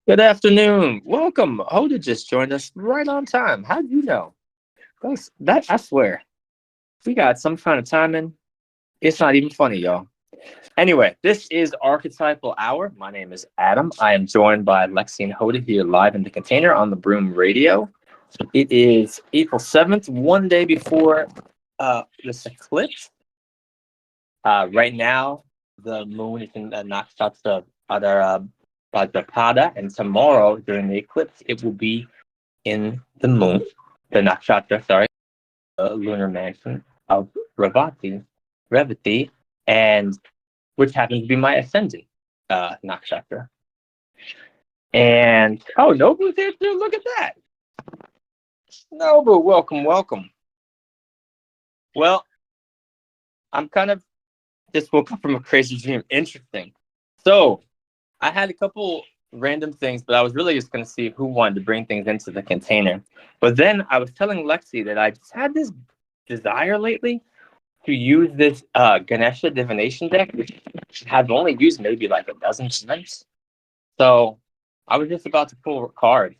Good afternoon. Welcome. Hoda just joined us right on time. How'd you know? That I swear, we got some kind of timing. It's not even funny, y'all. Anyway, this is Archetypal Hour. My name is Adam. I am joined by Lexi and Hoda here live in the container on the Broom Radio. It is April 7th, one day before this eclipse. Right now, the moon is in the nakshatra Bhadrapada, and tomorrow during the eclipse, it will be in the moon, the nakshatra, sorry, the lunar mansion of Revati, and which happens to be my ascendant nakshatra. And oh, Nobu's here too. Look at that, Nobu. Welcome, welcome. Well, I'm kind of just woke up from a crazy dream. Interesting. So I had a couple random things, but I was really just going to see who wanted to bring things into the container. But then I was telling Lexi that I just had this desire lately to use this Ganesha divination deck, which I've only used maybe like a dozen times. So I was just about to pull a card.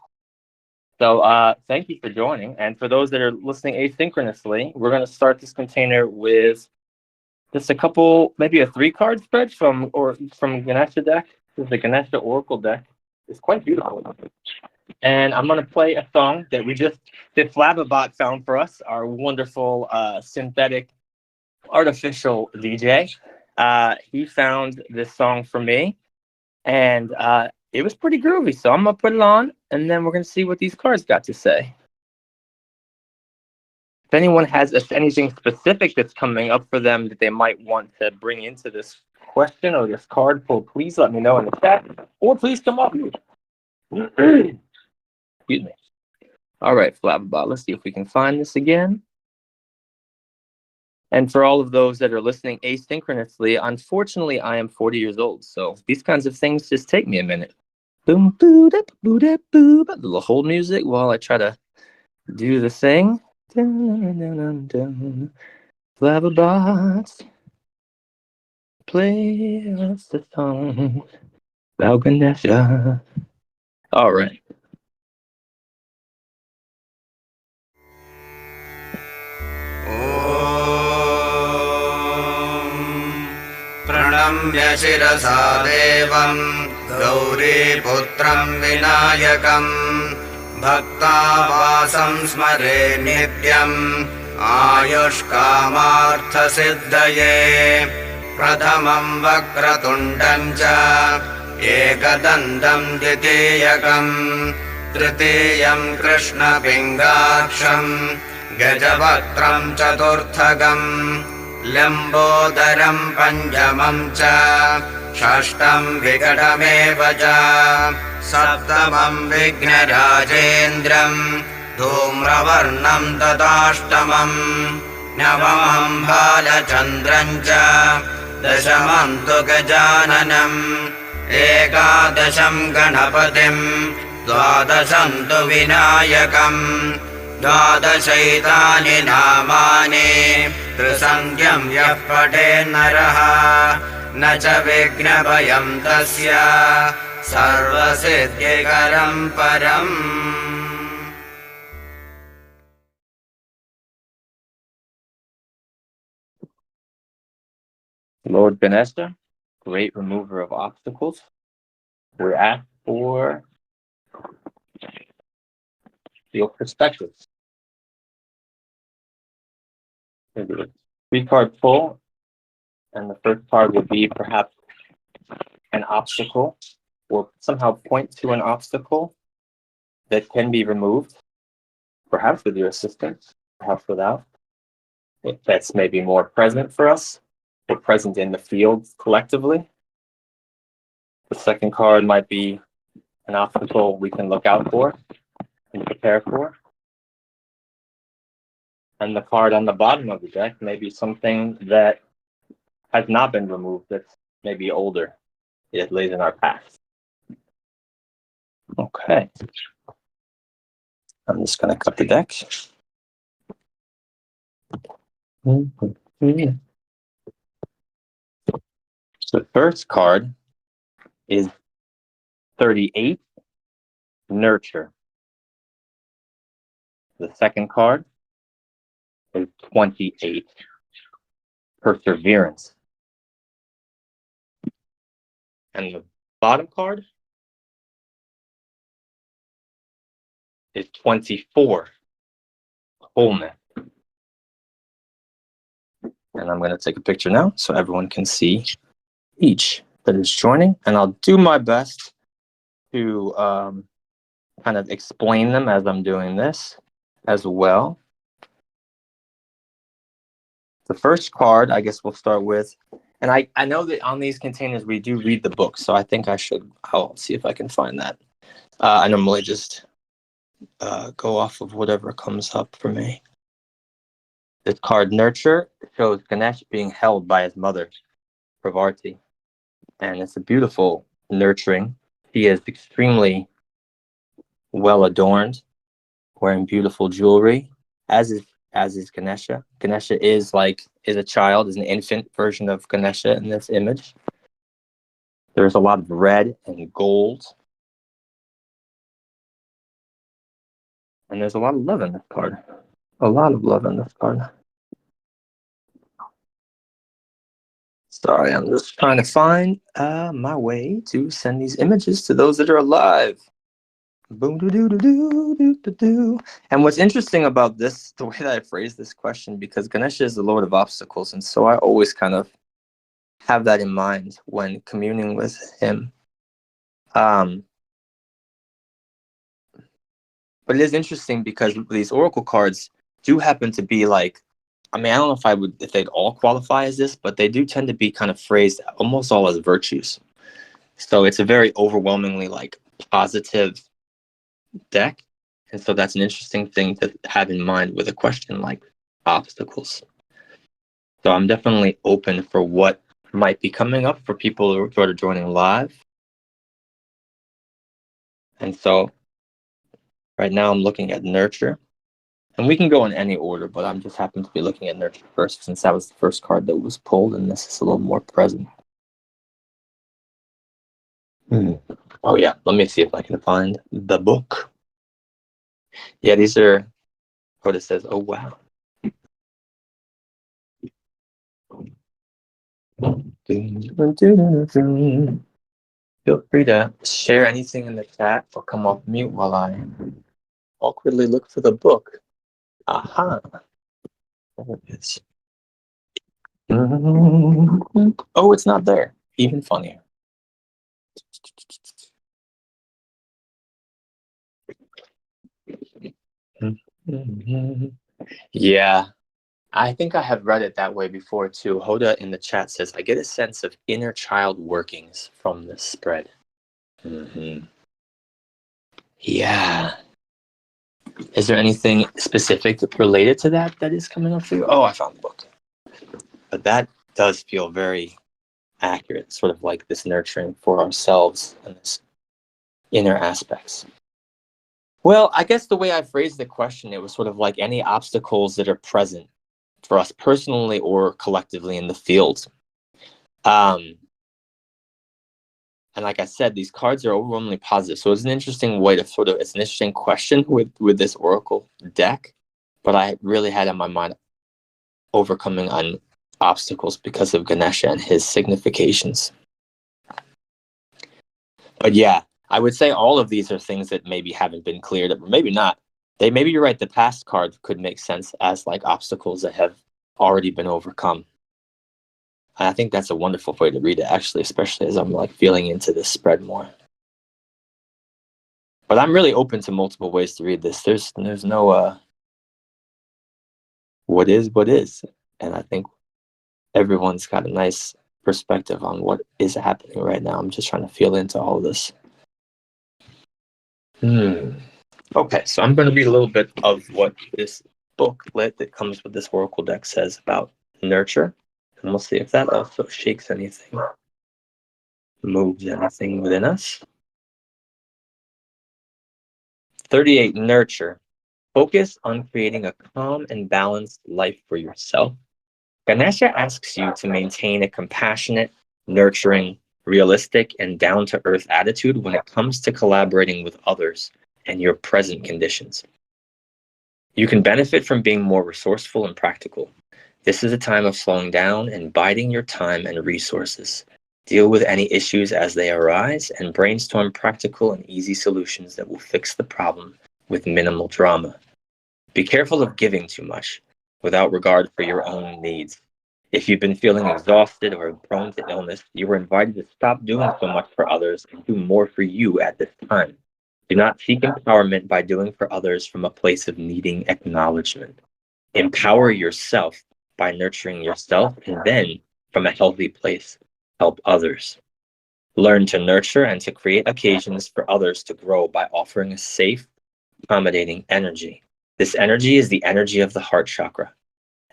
So thank you for joining. And for those that are listening asynchronously, we're going to start this container with just a couple, maybe a 3-card spread from Ganesha deck. This is the Ganesha Oracle deck. It's quite beautiful. And I'm going to play a song that Flammabot found for us, our wonderful synthetic artificial DJ. He found this song for me, and it was pretty groovy. So I'm going to put it on, and then we're going to see what these cards got to say. If anyone has anything specific that's coming up for them that they might want to bring into this question or this card pull, please let me know in the chat, or please come up. Excuse me. All right, Flabbabot, let's see if we can find this again. And for all of those that are listening asynchronously, unfortunately, I am 40 years old, so these kinds of things just take me a minute. Boom, boo, da, boo, da, boo, a little hold music while I try to do the thing. Flabbabot, play us the song about Ganesha. All right. प्रणम्य शिरसा देवम् गौरीपुत्रम् विनायकम् भक्तावासम् स्मरे नित्यम् आयुष्कामार्थसिद्धये प्रथमम् वक्रतुण्डम् च एकदन्तम् द्वितीयकम् तृतीयम् कृष्णपिङ्गाक्षम् गजवक्त्रम् चतुर्थकम् लम्बोदरम् पञ्चमम् च षष्ठम् विकटमेव च सप्तमम् विघ्नराजेन्द्रम् धूम्रवर्णम् तथाष्टमम् नवमम् बालचन्द्रम् च दशमम् तु गजाननम् एकादशम् गणपतिम् द्वादशम् तु विनायकम् द्वादशैतानि नामानि त्रिसन्ध्यम् यः पठेन्नरः न च विघ्नभयम् तस्य सर्वसिद्धिकरम् परम्. Lord Ganesha, great remover of obstacles, we're asked for your perspective. 3-card pull, and the first card would be perhaps an obstacle, or somehow point to an obstacle that can be removed, perhaps with your assistance, perhaps without. If that's maybe more present for us, or present in the field collectively. The second card might be an obstacle we can look out for and prepare for. And the card on the bottom of the deck may be something that has not been removed, that's maybe older. It lays in our past. Okay. I'm just going to cut the deck. So the first card is 38, nurture. The second card is 28, perseverance. And the bottom card is 24, wholeness. And I'm going to take a picture now so everyone can see each that is joining. And I'll do my best to kind of explain them as I'm doing this as well. The first card, I guess we'll start with, and I know that on these containers we do read the book, so I think I'll see if I can find that. I normally just go off of whatever comes up for me. This card, Nurture, shows Ganesha being held by his mother, Revati. And it's a beautiful nurturing. He is extremely well adorned, wearing beautiful jewelry, as is Ganesha. Ganesha is a child, is an infant version of Ganesha in this image. There's a lot of red and gold. And there's a lot of love in this card. A lot of love in this card. Sorry, I'm just trying to find my way to send these images to those that are alive. Boom, doo, doo, doo, doo, doo, doo, doo. And what's interesting about this, the way that I phrase this question, because Ganesha is the Lord of Obstacles, and so I always kind of have that in mind when communing with him. But it is interesting because these oracle cards do happen to be like, I mean, I don't know if they'd all qualify as this, but they do tend to be kind of phrased almost all as virtues. So it's a very overwhelmingly positive deck. And so that's an interesting thing to have in mind with a question like obstacles. So I'm definitely open for what might be coming up for people who are joining live. And so right now I'm looking at Nurture. And we can go in any order, but I'm just happen to be looking at Nurture first since that was the first card that was pulled, and this is a little more present. Oh yeah, let me see if I can find the book. Yeah, these are what it says. Oh wow. Feel free to share anything in the chat or come off mute while I awkwardly look for the book. Aha. There it is. Oh, it's not there. Even funnier. Yeah, I think I have read it that way before too. Hoda in the chat says, I get a sense of inner child workings from this spread. Yeah. Is there anything specific related to that is coming up for you? Oh, I found the book. But that does feel very accurate, sort of like this nurturing for ourselves and this inner aspects. Well, I guess the way I phrased the question, it was sort of like any obstacles that are present for us personally or collectively in the field. And like I said, these cards are overwhelmingly positive. So it's an interesting way to it's an interesting question with this Oracle deck. But I really had in my mind overcoming on obstacles because of Ganesha and his significations. But yeah, I would say all of these are things that maybe haven't been cleared up, or maybe not. Maybe you're right, the past card could make sense as like obstacles that have already been overcome. And I think that's a wonderful way to read it, actually, especially as I'm like feeling into this spread more. But I'm really open to multiple ways to read this. There's no what is. And I think everyone's got a nice perspective on what is happening right now. I'm just trying to feel into all of this. Okay, so I'm going to read a little bit of what this booklet that comes with this Oracle deck says about nurture. And we'll see if that also shakes anything, moves anything within us. 38, nurture. Focus on creating a calm and balanced life for yourself. Ganesha asks you to maintain a compassionate, nurturing realistic, and down-to-earth attitude when it comes to collaborating with others and your present conditions. You can benefit from being more resourceful and practical. This is a time of slowing down and biding your time and resources. Deal with any issues as they arise and brainstorm practical and easy solutions that will fix the problem with minimal drama. Be careful of giving too much without regard for your own needs. If you've been feeling exhausted or prone to illness, you are invited to stop doing so much for others and do more for you at this time. Do not seek empowerment by doing for others from a place of needing acknowledgement. Empower yourself by nurturing yourself, and then, from a healthy place, help others. Learn to nurture and to create occasions for others to grow by offering a safe, accommodating energy. This energy is the energy of the heart chakra.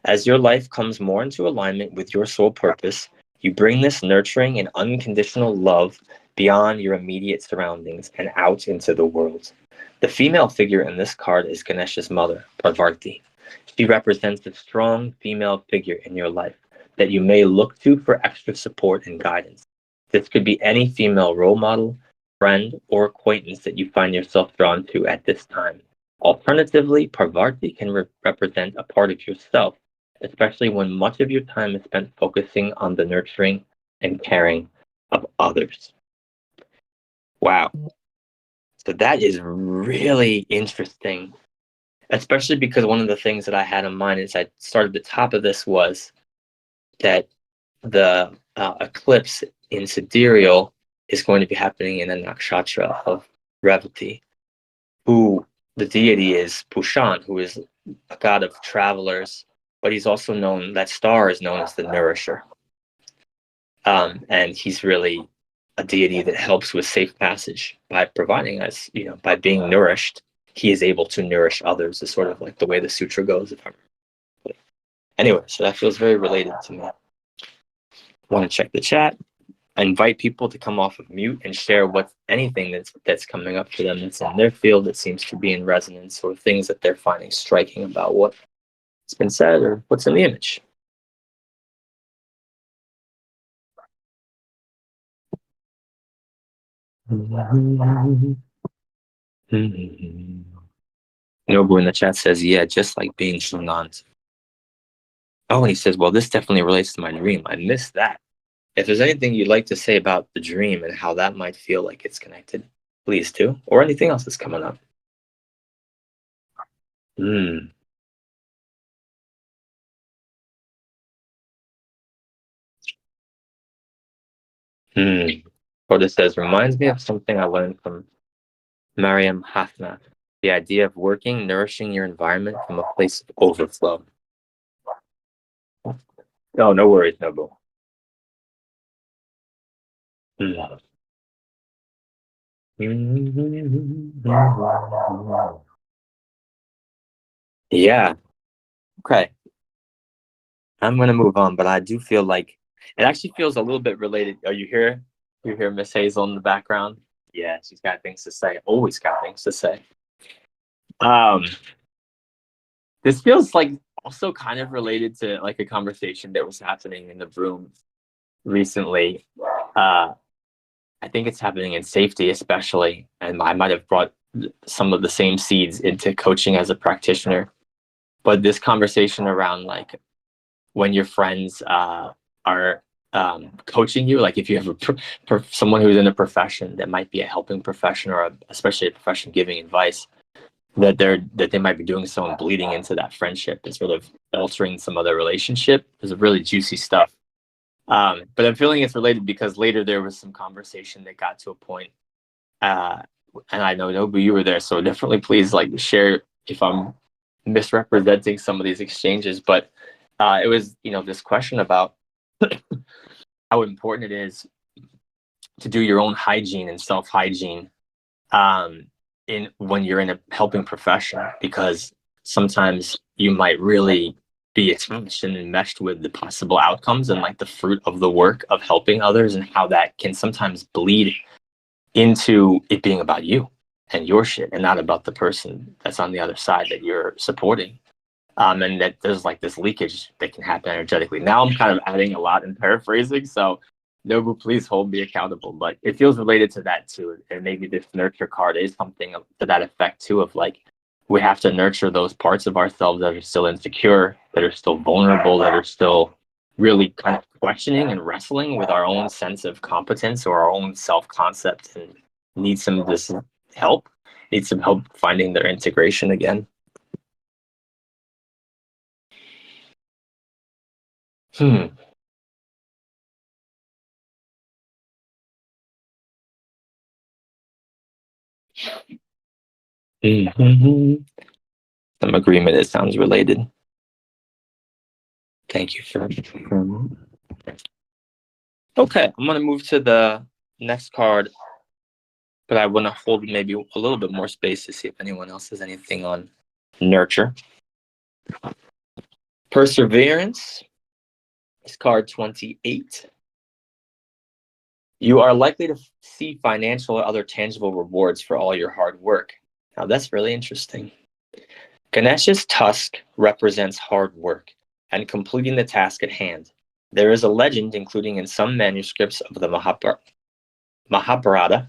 As your life comes more into alignment with your soul purpose, you bring this nurturing and unconditional love beyond your immediate surroundings and out into the world. The female figure in this card is Ganesha's mother, Parvati. She represents a strong female figure in your life that you may look to for extra support and guidance. This could be any female role model, friend, or acquaintance that you find yourself drawn to at this time. Alternatively, Parvati can represent a part of yourself, especially when much of your time is spent focusing on the nurturing and caring of others. Wow. So that is really interesting, especially because one of the things that I had in mind as I started the top of this was that the eclipse in sidereal is going to be happening in the nakshatra of Revati, who the deity is Pushan, who is a god of travelers, but he's also known, that star is known as the nourisher. And he's really a deity that helps with safe passage by providing us, by being nourished, he is able to nourish others, is sort of like the way the sutra goes, if I remember. Anyway, so that feels very related to me. Want to check the chat. I invite people to come off of mute and share anything that's coming up for them that's in their field that seems to be in resonance, or things that they're finding striking about what's been said or what's in the image. Nobu in the chat says, yeah, just like being Shinant. Oh, and he says, well, this definitely relates to my dream. I missed that. If there's anything you'd like to say about the dream and how that might feel like it's connected, please do. Or anything else that's coming up. Coda says, reminds me of something I learned from Mariam Hafna. The idea of working, nourishing your environment from a place of overflow. Oh, no worries, Nobu. Yeah. Okay. I'm going to move on, but I do feel like it actually feels a little bit related. Are you here? You hear Miss Hazel in the background? Yeah, she's got things to say. Always got things to say. This feels like also kind of related to like a conversation that was happening in the room recently. I think it's happening in safety, especially, and I might have brought some of the same seeds into coaching as a practitioner. But this conversation around like when your friends are coaching you, like if you have someone who's in a profession that might be a helping profession, or especially a profession giving advice, that they might be doing so and bleeding into that friendship and sort of altering some other relationship. There's really juicy stuff. But I'm feeling it's related because later there was some conversation that got to a point, and I know Nobu, you were there, so definitely please like share if I'm misrepresenting some of these exchanges. But it was this question about how important it is to do your own hygiene and self-hygiene when you're in a helping profession, because sometimes you might really be attached and enmeshed with the possible outcomes and like the fruit of the work of helping others, and how that can sometimes bleed into it being about you and your shit and not about the person that's on the other side that you're supporting. And that there's like this leakage that can happen energetically. Now I'm kind of adding a lot and paraphrasing, so Nobu, please hold me accountable. But it feels related to that too. And maybe this nurture card is something to that effect too, of like, we have to nurture those parts of ourselves that are still insecure, that are still vulnerable, that are still really kind of questioning and wrestling with our own sense of competence or our own self-concept, and need some of this help, need some help finding their integration again. Some agreement, it sounds related. Thank you for. Okay, I'm going to move to the next card, but I want to hold maybe a little bit more space to see if anyone else has anything on nurture. Perseverance is card 28. You are likely to see financial or other tangible rewards for all your hard work. Now, that's really interesting. Ganesha's tusk represents hard work and completing the task at hand. There is a legend, including in some manuscripts of the Mahabharata,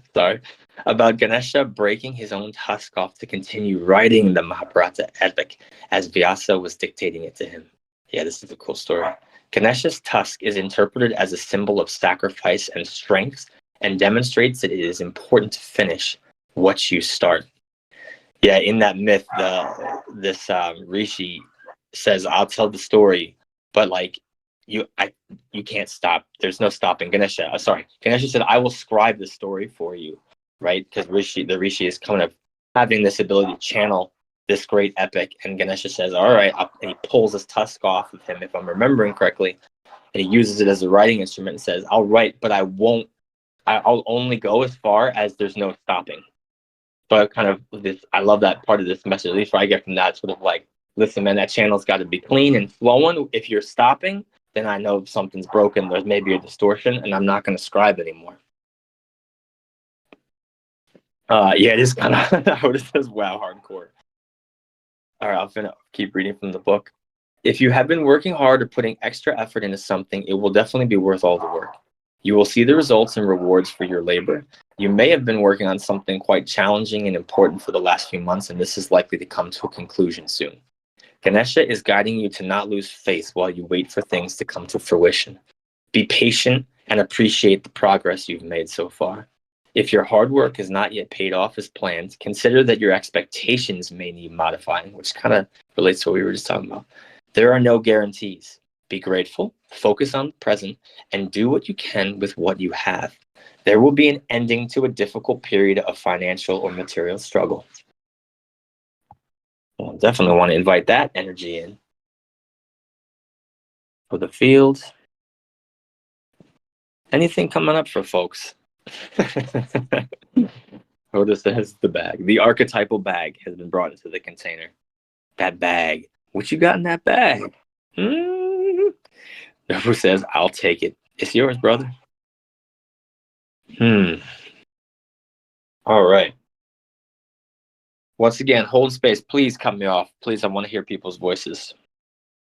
about Ganesha breaking his own tusk off to continue writing the Mahabharata epic as Vyasa was dictating it to him. Yeah, this is a cool story. Ganesha's tusk is interpreted as a symbol of sacrifice and strength, and demonstrates that it is important to finish what you start. Yeah, in that myth, this rishi says, "I'll tell the story, but like you can't stop. There's no stopping." Ganesha said, "I will scribe the story for you," right? Because the rishi is kind of having this ability to channel this great epic, and Ganesha says, "All right," and he pulls his tusk off of him, if I'm remembering correctly, and he uses it as a writing instrument and says, "I'll write, but I won't. I'll only go as far as there's no stopping." So I love that part of this message. At least what I get from that, sort of like, listen, man, that channel's got to be clean and flowing. If you're stopping, then I know something's broken. There's maybe a distortion, and I'm not going to scribe anymore. Yeah, it is kind of how it says. Wow, hardcore. All right, I'll keep reading from the book. If you have been working hard or putting extra effort into something, it will definitely be worth all the work. You will see the results and rewards for your labor. You may have been working on something quite challenging and important for the last few months, and this is likely to come to a conclusion soon. Ganesha is guiding you to not lose faith while you wait for things to come to fruition. Be patient and appreciate the progress you've made so far. If your hard work has not yet paid off as planned, consider that your expectations may need modifying, which kind of relates to what we were just talking about. There are no guarantees. Be grateful, focus on the present, and do what you can with what you have. There will be an ending to a difficult period of financial or material struggle. Well, definitely want to invite that energy in. For the field. Anything coming up for folks? Otis says the bag. The archetypal bag has been brought into the container. That bag. What you got in that bag? Who says, "I'll take it." It's yours, brother. All right. Once again, hold space. Please cut me off. Please, I want to hear people's voices.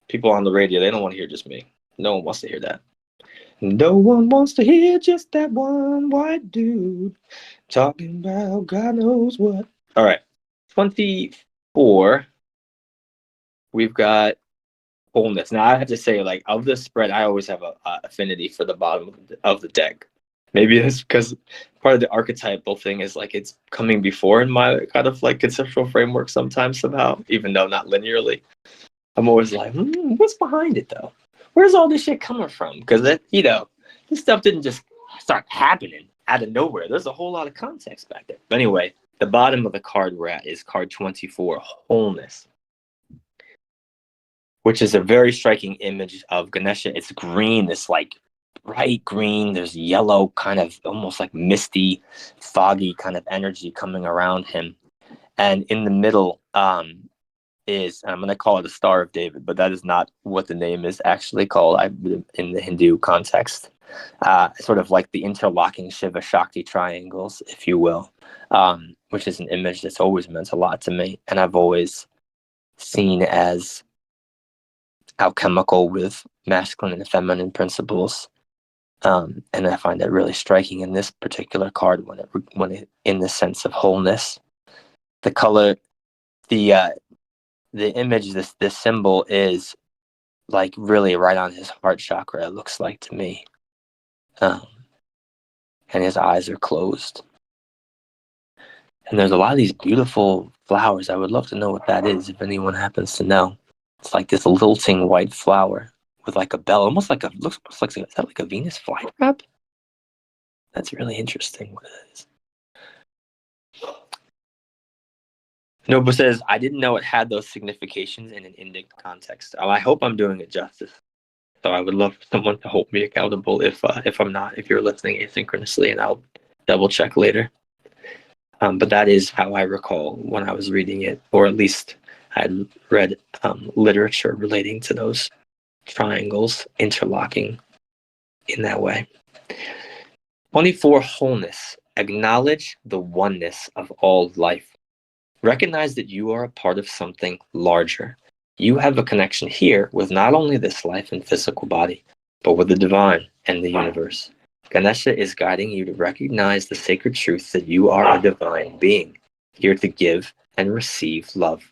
People on the radio, they don't want to hear just me. No one wants to hear that. No one wants to hear just that one white dude talking about God knows what. All right. 24. We've got wholeness. Now, I have to say, like, of the spread, I always have a affinity for the bottom of the deck. Maybe it's because part of the archetypal thing is like it's coming before in my kind of like conceptual framework sometimes somehow, even though not linearly. I'm always like, what's behind it though? Where's all this shit coming from? Because this stuff didn't just start happening out of nowhere. There's a whole lot of context back there. But anyway, the bottom of the card we're at is card 24, wholeness, which is a very striking image of Ganesha. It's green, this like bright green. There's yellow, kind of almost like misty, foggy kind of energy coming around him. And in the middle is, I'm going to call it a Star of David, but that is not what the name is actually called in the Hindu context. Sort of like the interlocking Shiva Shakti triangles, if you will, which is an image that's always meant a lot to me. And I've always seen as alchemical with masculine and feminine principles. And I find that really striking in this particular card when it in the sense of wholeness. The color, the image, this symbol is like really right on his heart chakra. It looks like to me, and his eyes are closed. And there's a lot of these beautiful flowers. I would love to know what that is if anyone happens to know. It's like this lilting white flower with like a bell, almost like looks like, is that like a Venus flytrap? That's really interesting what it is. Nobu says, I didn't know it had those significations in an Indic context. Oh, I hope I'm doing it justice. So I would love someone to hold me accountable if I'm not, if you're listening asynchronously, and I'll double check later. But that is how I recall when I was reading it, or at least I had read literature relating to those triangles interlocking in that way. 24, wholeness. Acknowledge the oneness of all life. Recognize that you are a part of something larger. You have a connection here with not only this life and physical body, but with the divine and the universe. Ganesha is guiding you to recognize the sacred truth that you are a divine being, here to give and receive love.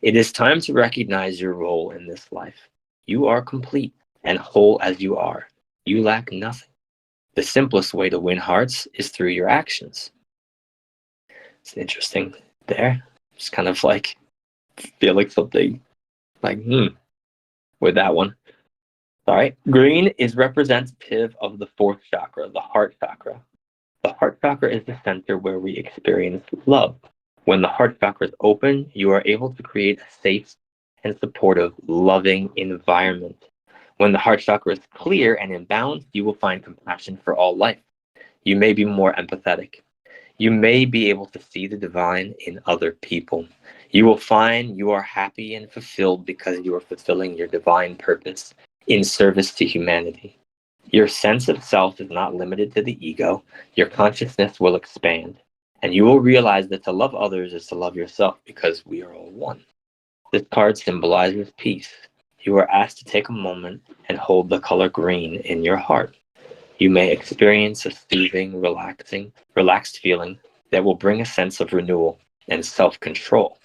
It is time to recognize your role in this life. You are complete and whole as you are. You lack nothing. The simplest way to win hearts is through your actions. It's interesting there. It's kind of like, feel like something like, with that one. All right. Green is representative of the fourth chakra, the heart chakra. The heart chakra is the center where we experience love. When the heart chakra is open, you are able to create a safe and supportive, loving environment. When the heart chakra is clear and in balance, you will find compassion for all life. You may be more empathetic. You may be able to see the divine in other people. You will find you are happy and fulfilled because you are fulfilling your divine purpose in service to humanity. Your sense of self is not limited to the ego. Your consciousness will expand, and you will realize that to love others is to love yourself because we are all one. This card symbolizes peace. You are asked to take a moment and hold the color green in your heart. You may experience a soothing, relaxed feeling that will bring a sense of renewal and self-control.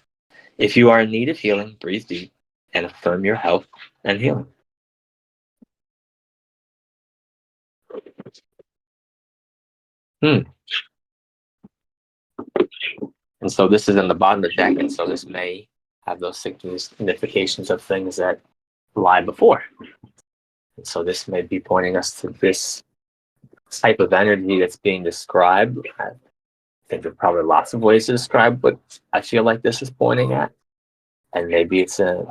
If you are in need of healing, breathe deep and affirm your health and healing. And so this is in the bottom of the deck, and so this may have those significations of things that lie before. And so this may be pointing us to this type of energy that's being described. I think there are probably lots of ways to describe what I feel like this is pointing at. And maybe it's a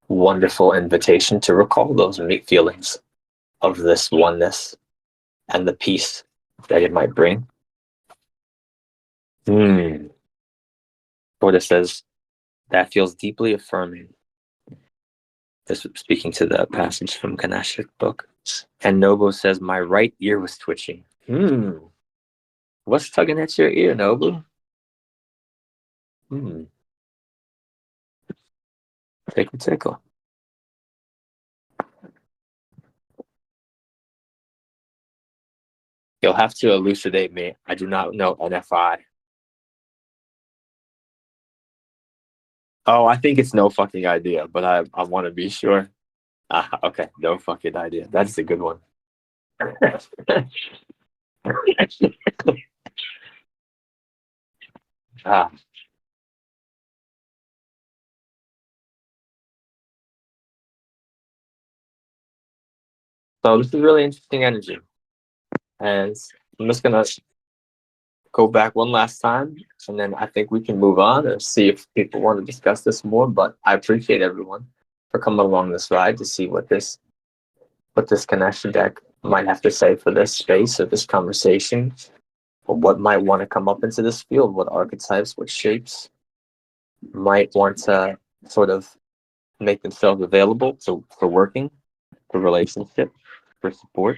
wonderful invitation to recall those feelings of this oneness and the peace that it might bring. What it says, that feels deeply affirming. This is speaking to the passage from Ganesha's book. And Nobu says, my right ear was twitching. What's tugging at your ear, Nobu? Take a tickle. You'll have to elucidate me. I do not know NFI. Oh, I think it's no fucking idea, but I want to be sure. Okay, no fucking idea. That's a good one. So this is really interesting energy. And I'm just going to go back one last time, and then I think we can move on and see if people want to discuss this more. But I appreciate everyone for coming along this ride to see what this connection deck might have to say for this space or this conversation, or what might want to come up into this field, what archetypes, what shapes might want to sort of make themselves available for working, for relationship, for support.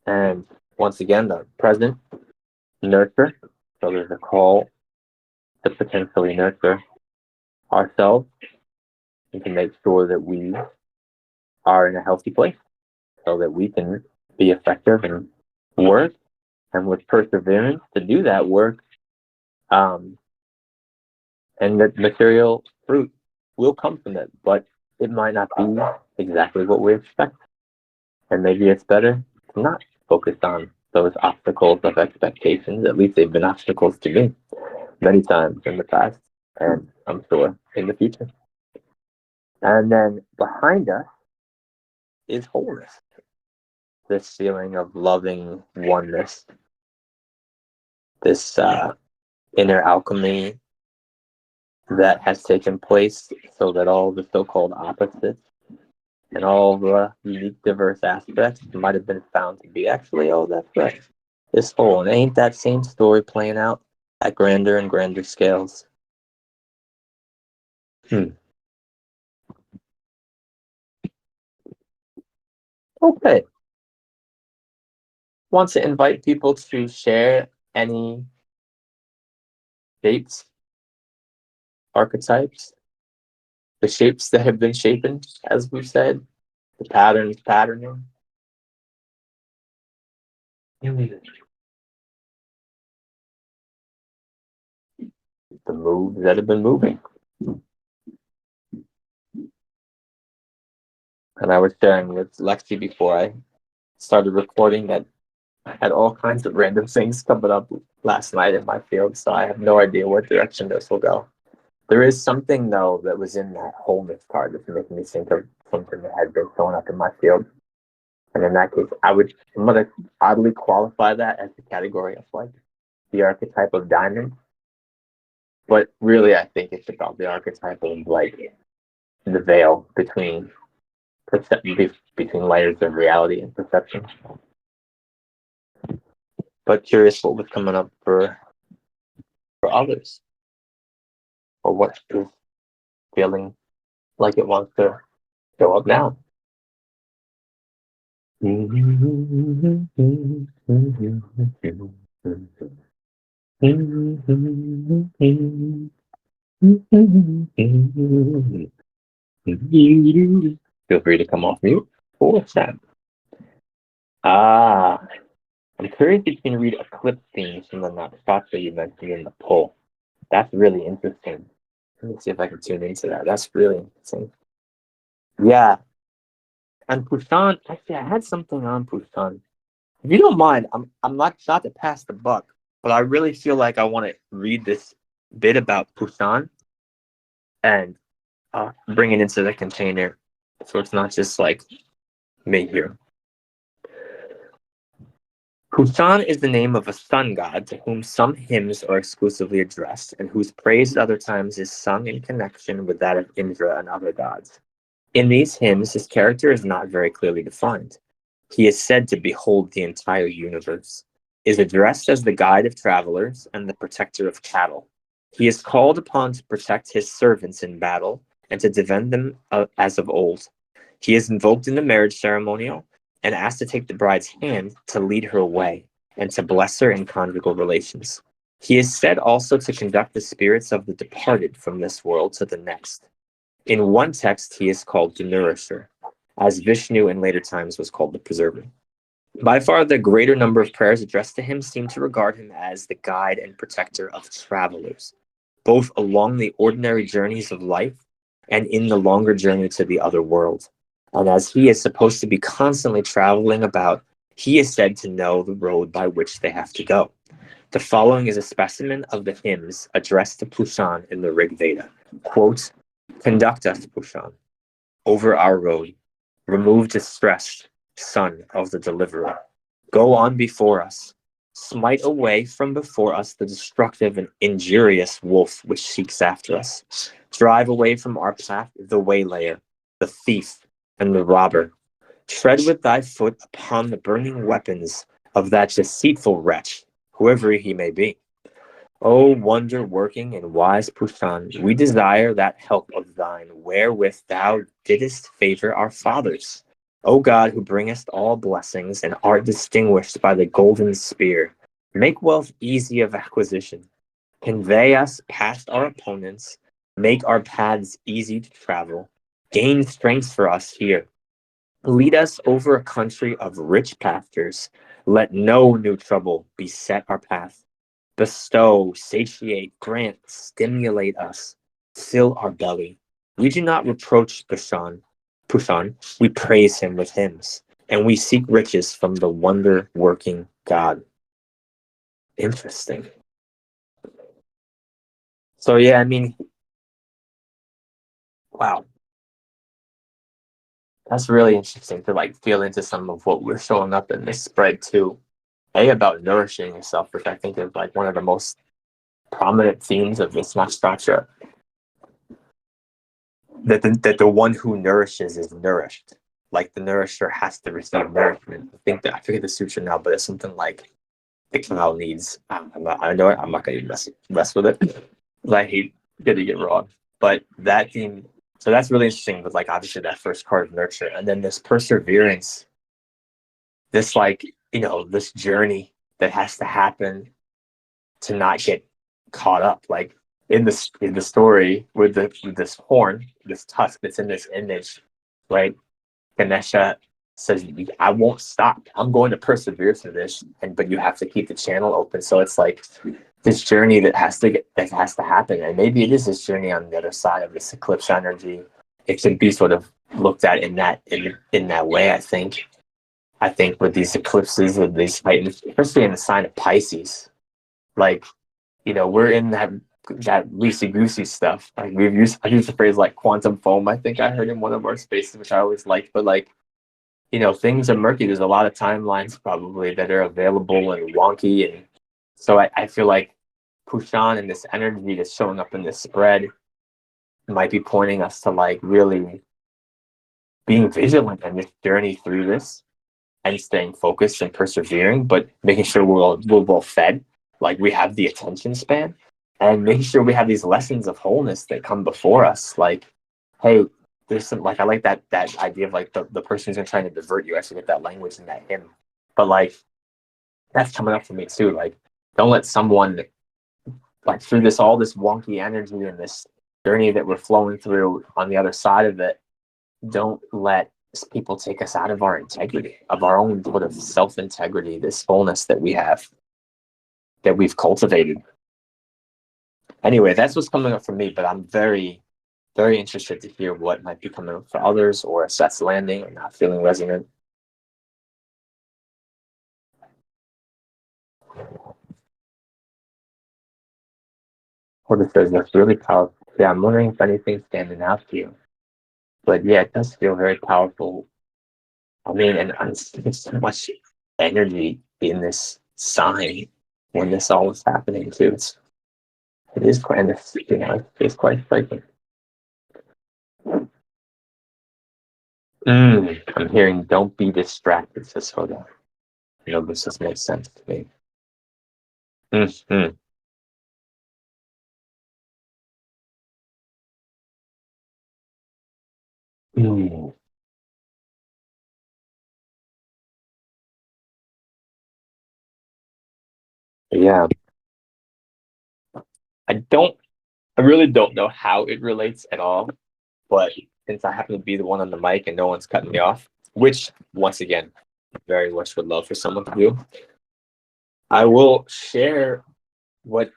And once again, the present, nurture. So there's a call to potentially nurture ourselves and to make sure that we are in a healthy place so that we can be effective and work, and with perseverance to do that work, and the material fruit will come from it, but it might not be exactly what we expect. And maybe it's better to not focus on those obstacles of expectations. At least they've been obstacles to me many times in the past, and I'm sure in the future. And then behind us is wholeness, this feeling of loving oneness, this inner alchemy that has taken place so that all the so-called opposites and all the unique, diverse aspects might have been found to be actually, oh, that's right, this whole. And ain't that same story playing out at grander and grander scales? Okay. Want to invite people to share any shapes, archetypes, the shapes that have been shapen, as we've said, the patterns, patterning. The moves that have been moving. And I was sharing with Lexi before I started recording that I had all kinds of random things coming up last night in my field, so I have no idea what direction this will go. There is something, though, that was in that wholeness card that's making me think of something that had been showing up in my field. And in that case, I'm going to oddly qualify that as the category of like the archetype of diamond. But really, I think it's about the archetype of like the veil between layers of reality and perception. But curious what was coming up for others, or what is feeling like it wants to show up now. Feel free to come off mute for that. I'm curious if you can read eclipse themes from the nakshatra you mentioned in the poll. That's really interesting. Let me see if I can tune into that. That's really interesting. Yeah. And Pushan, actually, I had something on Pushan. If you don't mind, I'm not to pass the buck, but I really feel like I want to read this bit about Pushan and bring it into the container, so it's not just like me here. Pushan is the name of a sun god to whom some hymns are exclusively addressed, and whose praise at other times is sung in connection with that of Indra and other gods. In these hymns, his character is not very clearly defined. He is said to behold the entire universe, is addressed as the guide of travelers and the protector of cattle. He is called upon to protect his servants in battle and to defend them as of old. He is invoked in the marriage ceremonial and asked to take the bride's hand to lead her away and to bless her in conjugal relations. He is said also to conduct the spirits of the departed from this world to the next. In one text, he is called the nourisher, as Vishnu in later times was called the preserver. By far, the greater number of prayers addressed to him seem to regard him as the guide and protector of travelers, both along the ordinary journeys of life and in the longer journey to the other world. And as he is supposed to be constantly traveling about, he is said to know the road by which they have to go. The following is a specimen of the hymns addressed to Pushan in the Rig Veda. Quote, "Conduct us, Pushan, over our road. Remove distress, son of the deliverer. Go on before us. Smite away from before us the destructive and injurious wolf which seeks after us. Drive away from our path the waylayer, the thief, and the robber. Tread with thy foot upon the burning weapons of that deceitful wretch, whoever he may be. O wonder-working and wise Pushan, we desire that help of thine wherewith thou didst favor our fathers. O God, who bringest all blessings and art distinguished by the golden spear, make wealth easy of acquisition. Convey us past our opponents, make our paths easy to travel. Gain strength for us here. Lead us over a country of rich pastures. Let no new trouble beset our path. Bestow, satiate, grant, stimulate us. Fill our belly. We do not reproach Pushan. We praise him with hymns. And we seek riches from the wonder-working God. Interesting. So yeah, I mean, wow. That's really interesting to like feel into some of what we're showing up in this spread too. About nourishing yourself, which I think is like one of the most prominent themes of this nakshatra. That the one who nourishes is nourished. Like the nourisher has to receive nourishment. I think that I forget the sutra now, but it's something like the cow needs. I'm not gonna even mess with it. I hate getting it wrong. But that theme, so that's really interesting with like obviously that first card of nurture, and then this perseverance, this like, this journey that has to happen to not get caught up. Like in the story with this horn, this tusk that's in this image, right? Ganesha says, "I won't stop. I'm going to persevere through this," but you have to keep the channel open. So it's like this journey that has to happen, and maybe it is this journey on the other side of this eclipse energy. It should be sort of looked at in that way. I think with these eclipses and these titans, especially in the sign of Pisces, like, we're in that loosey goosey stuff. Like I use the phrase like quantum foam. I think I heard in one of our spaces, which I always liked. But like, things are murky. There's a lot of timelines probably that are available and wonky, and so I feel like Pushan and this energy that's showing up in this spread might be pointing us to like really being vigilant in this journey through this and staying focused and persevering, but making sure we're well fed, like we have the attention span, and making sure we have these lessons of wholeness that come before us. Like, hey, there's some, like, I like that idea of like the person who's trying to divert you. I forget that language in that hymn, but like that's coming up for me too. Like, don't let someone like through all this wonky energy and this journey that we're flowing through on the other side of it. Don't let people take us out of our integrity, of our own sort of self-integrity, this fullness that we have, that we've cultivated. Anyway, that's what's coming up for me, but I'm very, very interested to hear what might be coming up for others, or if that's landing or not feeling resonant. What it says, that's really powerful. Yeah, I'm wondering if anything's standing out to you. But yeah, it does feel very powerful. I mean, and there's so much energy in this sign when this all was happening too. It is quite, and it's quite striking. I'm hearing, don't be distracted, says Hoda. This just makes sense to me. Mm-hmm. Mm. Yeah. I really don't know how it relates at all, but since I happen to be the one on the mic and no one's cutting me off, which once again, very much would love for someone to do, I will share what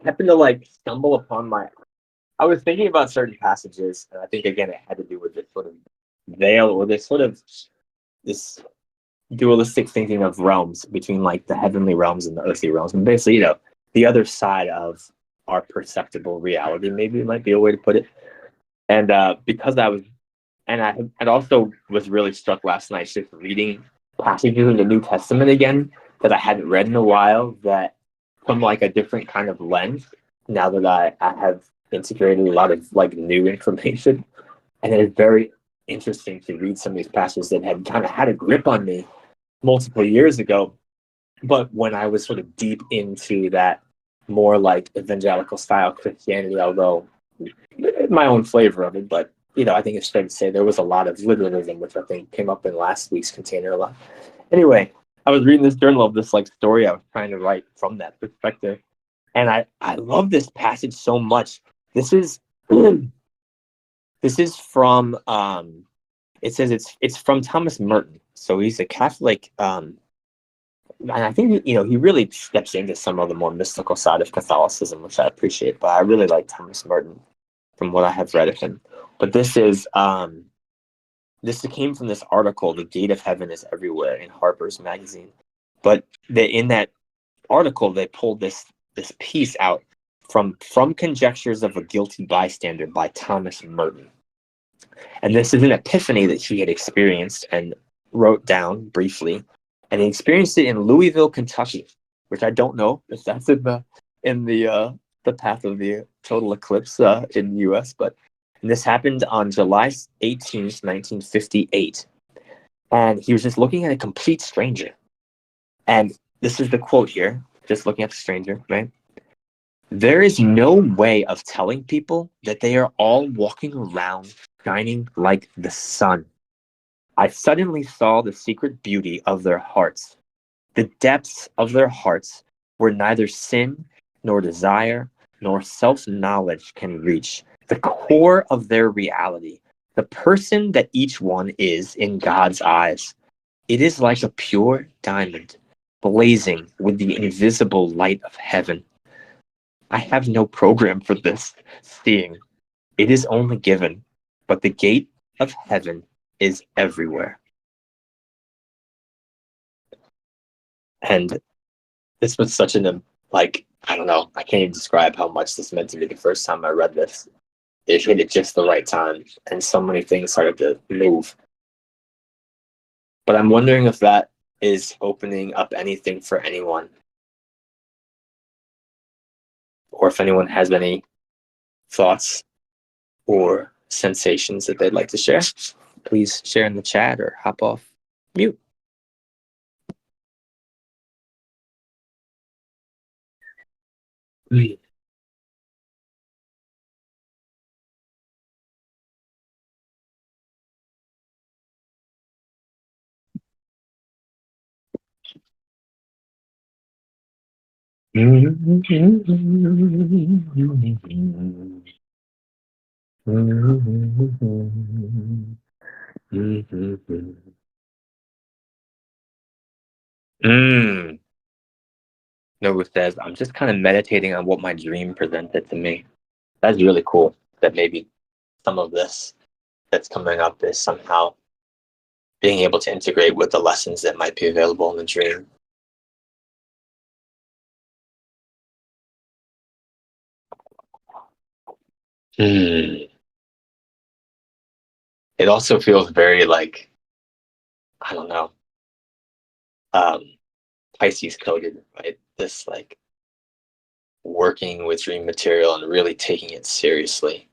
happened to like stumble upon I was thinking about certain passages, and I think again it had to do with this sort of veil, or this dualistic thinking of realms between like the heavenly realms and the earthly realms, and basically, the other side of our perceptible reality, maybe might be a way to put it. And because I also was really struck last night just reading passages in the New Testament again that I hadn't read in a while, that from like a different kind of lens, now that I have integrated a lot of like new information. And it is very interesting to read some of these passages that had kind of had a grip on me multiple years ago. But when I was sort of deep into that more like evangelical style Christianity, although my own flavor of it, but I think it's fair to say there was a lot of literalism, which I think came up in last week's container a lot. Anyway, I was reading this journal of this like story I was trying to write from that perspective, and I love this passage so much. This is from it says it's from Thomas Merton. So he's a Catholic, and I think he really steps into some of the more mystical side of Catholicism, which I appreciate. But I really like Thomas Merton from what I have read of him. But this came from this article, "The Gate of Heaven is Everywhere" in Harper's Magazine. But in that article, they pulled this piece out from Conjectures of a Guilty Bystander by Thomas Merton. And this is an epiphany that he had experienced and wrote down briefly. And he experienced it in Louisville, Kentucky, which I don't know if that's in the path of the total eclipse in the U.S. But this happened on July 18th, 1958. And he was just looking at a complete stranger. And this is the quote here, just looking at the stranger, right? "There is no way of telling people that they are all walking around shining like the sun. I suddenly saw the secret beauty of their hearts. The depths of their hearts where neither sin nor desire nor self-knowledge can reach. The core of their reality, the person that each one is in God's eyes. It is like a pure diamond, blazing with the invisible light of heaven. I have no program for this seeing. It is only given, but the gate of heaven is everywhere." And this was such I don't know, I can't even describe how much this meant to me the first time I read this. It hit at just the right time, and so many things started to move. But I'm wondering if that is opening up anything for anyone, or if anyone has any thoughts or sensations that they'd like to share. Please share in the chat or hop off mute. Nobu says, "I'm just kind of meditating on what my dream presented to me." That's really cool that maybe some of this that's coming up is somehow being able to integrate with the lessons that might be available in the dream. It also feels very I don't know, Pisces coded, right? This working with dream material and really taking it seriously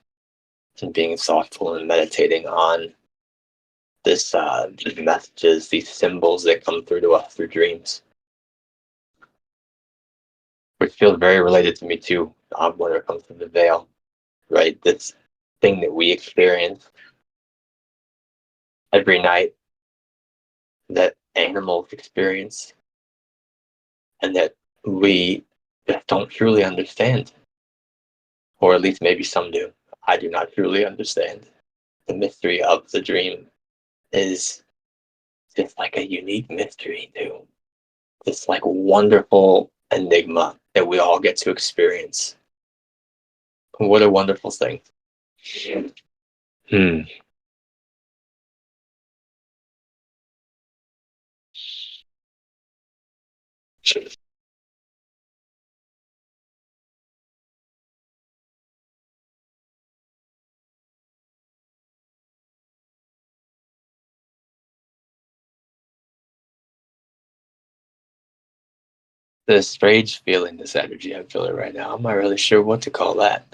and being thoughtful and meditating on these messages, these symbols that come through to us through dreams, which feels very related to me too, when it comes to the veil, right? This thing that we experience every night, that animals experience, and that we just don't truly understand, or at least maybe some do. I do not truly understand. The mystery of the dream is just like a unique mystery too. This wonderful enigma that we all get to experience. What a wonderful thing. This strange feeling, this energy I'm feeling right now. I'm not really sure what to call that.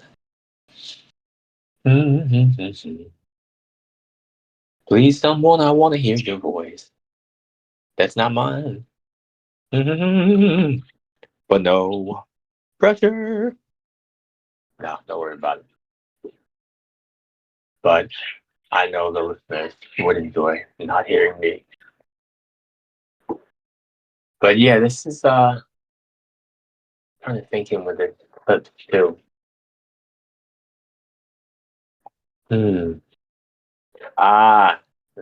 Please, someone, I want to hear your voice. That's not mine. But no pressure. No, don't worry about it. But I know the listeners would enjoy not hearing me. But yeah, this is trying to think in with it clip too.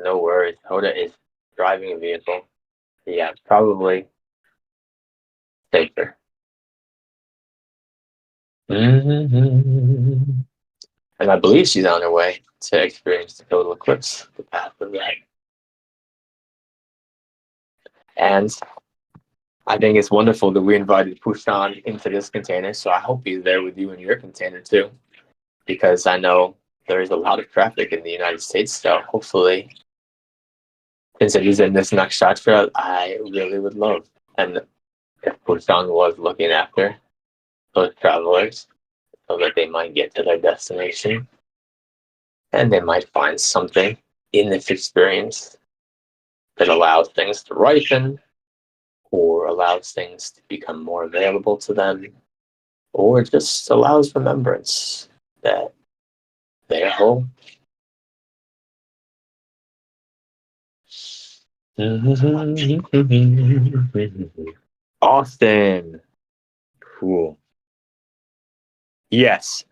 No worries. Hoda is driving a vehicle. Yeah, probably safer. Mm-hmm. And I believe she's on her way to experience the total eclipse, the path of that. And I think it's wonderful that we invited Pushan into this container, so I hope he's there with you in your container too, because I know there is a lot of traffic in the United States, so hopefully, since it is in this nakshatra, I really would love. And if Pushan was looking after those travelers so that they might get to their destination and they might find something in this experience that allows things to ripen or allows things to become more available to them or just allows remembrance that they're home. Austin. Cool. Yes,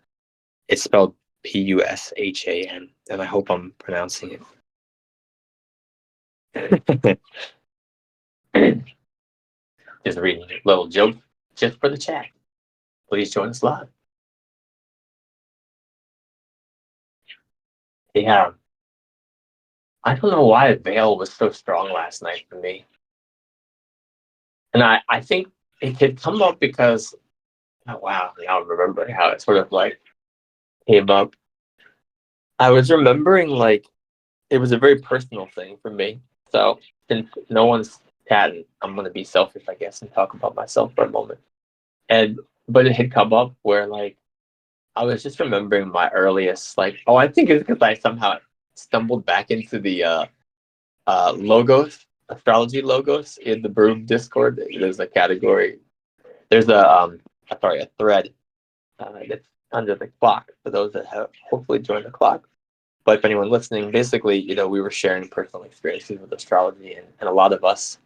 it's spelled Pushan, and I hope I'm pronouncing it. Just reading a little joke just for the chat. Please join us live. Yeah. I don't know why Veil was so strong last night for me. And I think it could come up because, oh, wow, now I'm remembering how it sort of like came up. I was remembering like it was a very personal thing for me. So since no one's chatting, I'm going to be selfish, I guess, and talk about myself for a moment. But it had come up where like I was just remembering my earliest, like, oh, I think it's because I somehow stumbled back into the logos, astrology logos in the Broom Discord. There's a category. There's a thread that's under the clock for those that have hopefully joined the clock. But if anyone listening, basically, we were sharing personal experiences with astrology, and a lot of us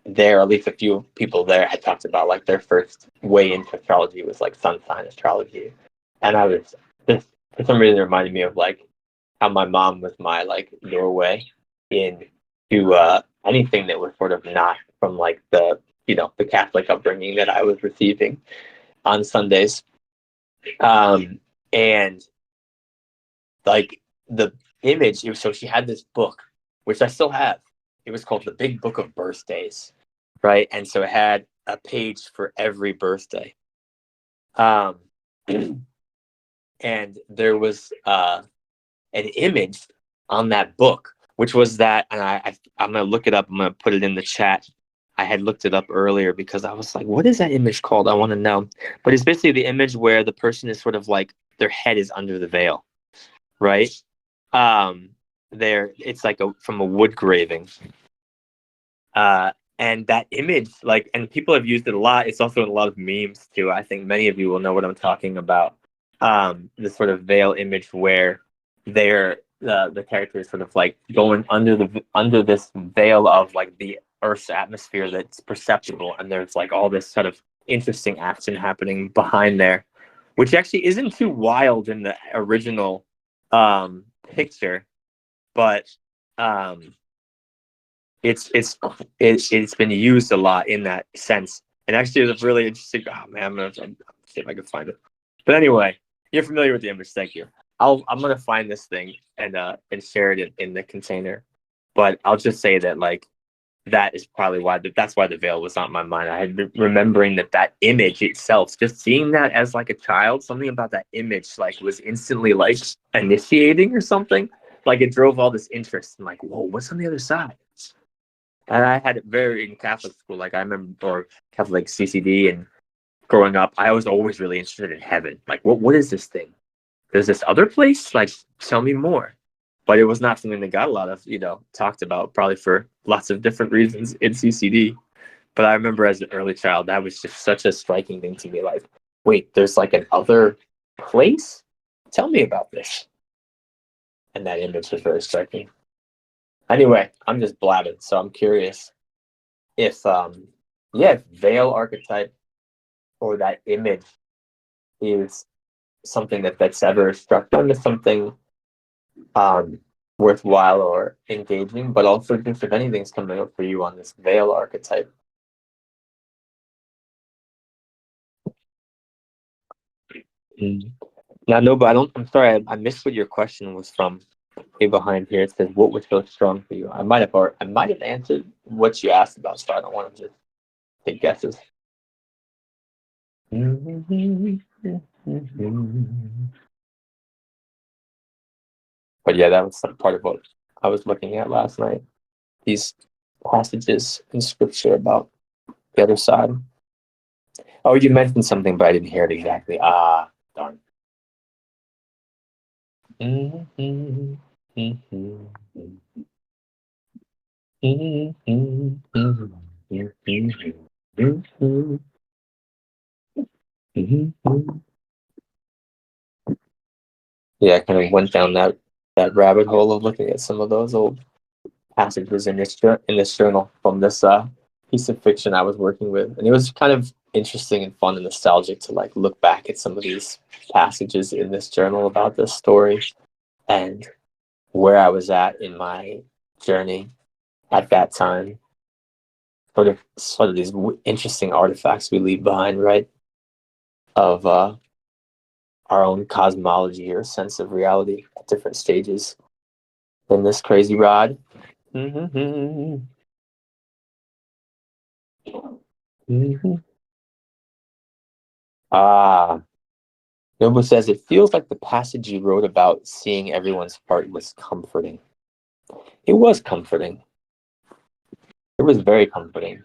there, at least a few people there, had talked about like their first way into astrology was like sun sign astrology, and I was this for some reason it reminded me of like how my mom was my like doorway into anything that was sort of not from like the Catholic upbringing that I was receiving on Sundays, and like the image. So she had this book, which I still have. It was called The Big Book of Birthdays, right? And so it had a page for every birthday. And there was an image on that book, which was that, and I'm going to look it up. I'm going to put it in the chat. I had looked it up earlier because I was like, what is that image called? I want to know. But it's basically the image where the person is sort of like their head is under the veil, right? It's like from a wood graving. And that image, like, and people have used it a lot. It's also in a lot of memes too. I think many of you will know what I'm talking about. The sort of veil image where the character is sort of like going under this veil of like the Earth's atmosphere that's perceptible, and there's like all this sort of interesting action happening behind there, which actually isn't too wild in the original picture, but it's been used a lot in that sense. And actually, it's a really interesting. Oh man, I'm gonna see if I can find it. But anyway, you're familiar with the image. Thank you. I'm gonna find this thing and share it in the container. But I'll just say that like that is probably that's why the veil was on my mind. I had been remembering that image itself, just seeing that as like a child, something about that image like was instantly like initiating or something. Like it drove all this interest. I'm like, whoa, what's on the other side? And I had it very in Catholic school. Like I remember, or Catholic CCD, and growing up, I was always really interested in heaven. Like, what is this thing? There's this other place? Like, tell me more. But it was not something that got a lot of, talked about, probably for lots of different reasons in CCD. But I remember as an early child, that was just such a striking thing to me. Like, wait, there's like an other place? Tell me about this. And that image was very striking. Anyway, I'm just blabbing, so I'm curious if veil archetype or that image is something that's ever struck them as something worthwhile or engaging, but also just if anything's coming up for you on this veil archetype. Now, no, but I'm sorry, I missed what your question was from. Behind here it says, "What was so strong for you?" I might have answered what you asked about, so I don't want to just take guesses. But yeah, that was part of what I was looking at last night. These passages in scripture about the other side. Oh, you mentioned something, but I didn't hear it exactly. Ah, darn. Yeah, I kind of went down that rabbit hole of looking at some of those old passages in this journal from this piece of fiction I was working with, and it was kind of interesting and fun and nostalgic to like look back at some of these passages in this journal about this story and where I was at in my journey at that time. Sort of these interesting artifacts we leave behind, right? Of our own cosmology or sense of reality at different stages in this crazy ride. Ah, Nobu says it feels like the passage you wrote about seeing everyone's heart was comforting. It was comforting. It was very comforting.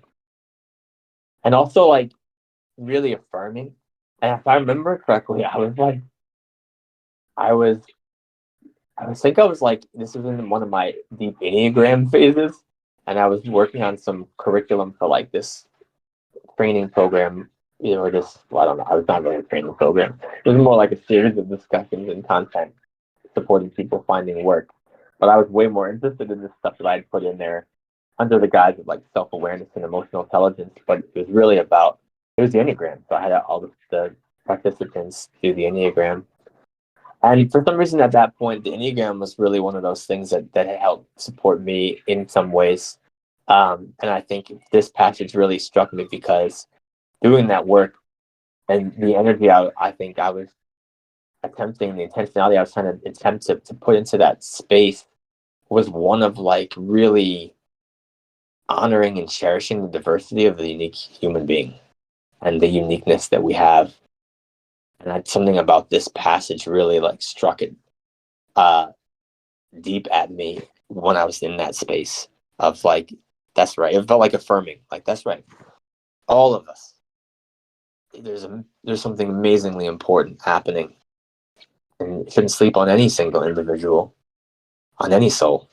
And also like really affirming. And if I remember correctly, I was like, this was in one of my deep Enneagram phases. And I was working on some curriculum for like this training program, or this, well, I don't know, I was not really a training program. It was more like a series of discussions and content supporting people finding work. But I was way more interested in this stuff that I had put in there under the guise of like self-awareness and emotional intelligence. But it was really about, it was the Enneagram. So I had all the participants do the Enneagram. And for some reason at that point, the Enneagram was really one of those things that helped support me in some ways. And I think this passage really struck me because doing that work and the energy I think I was attempting, the intentionality I was trying to attempt to put into that space was one of like really honoring and cherishing the diversity of the unique human being and the uniqueness that we have. And that's something about this passage really like struck it deep at me when I was in that space of like, that's right. It felt like affirming, like that's right. All of us. There's something amazingly important happening, and shouldn't sleep on any single individual, on any soul.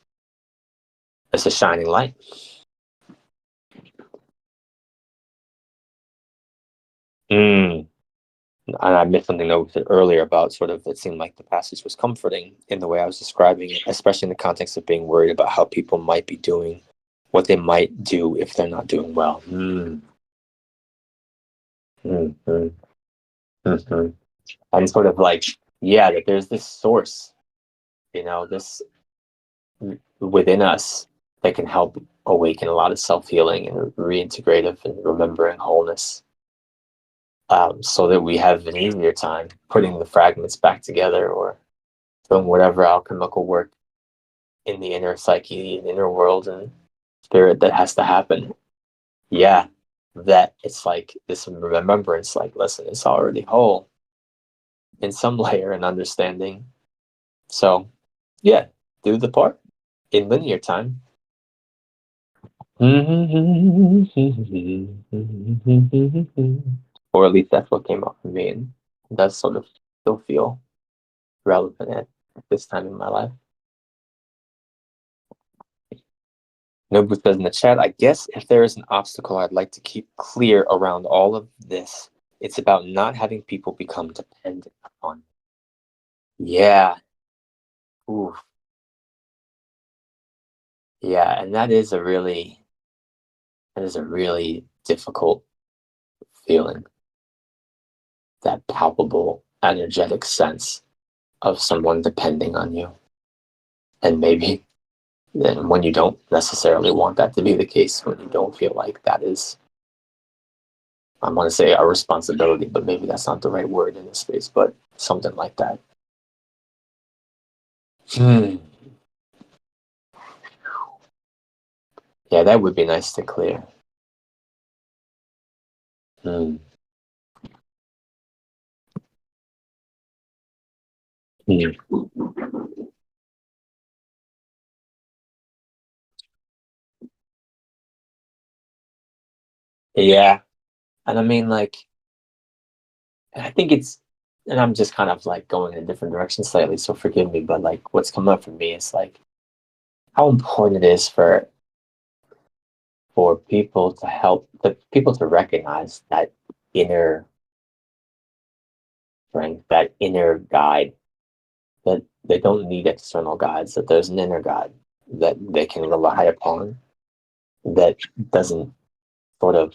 It's a shining light. And I missed something that was said earlier about sort of, it seemed like the passage was comforting in the way I was describing it, especially in the context of being worried about how people might be doing what they might do if they're not doing well. And sort of like, yeah, that there's this source, this within us that can help awaken a lot of self-healing and reintegrative and remembering wholeness, so that we have an easier time putting the fragments back together or doing whatever alchemical work in the inner psyche and inner world and spirit that has to happen. Yeah, that it's like this remembrance, like, listen, it's already whole in some layer and understanding. So, yeah, do the part in linear time. Or at least that's what came up for me, and it does sort of still feel relevant at this time in my life. Nobu says in the chat, I guess if there is an obstacle I'd like to keep clear around all of this, it's about not having people become dependent upon. Yeah. Ooh. Yeah, and that is a really difficult feeling. That palpable, energetic sense of someone depending on you. And maybe then when you don't necessarily want that to be the case, when you don't feel like that is, I want to say a responsibility, but maybe that's not the right word in this space, but something like that. Yeah, that would be nice to clear. Hmm. Yeah. And I mean, like, I think it's, and I'm just kind of like going in a different direction slightly, so forgive me, but like what's come up for me is like how important it is for people to help the people to recognize that inner strength, that inner guide, that they don't need external guides, that there's an inner guide that they can rely upon that doesn't sort of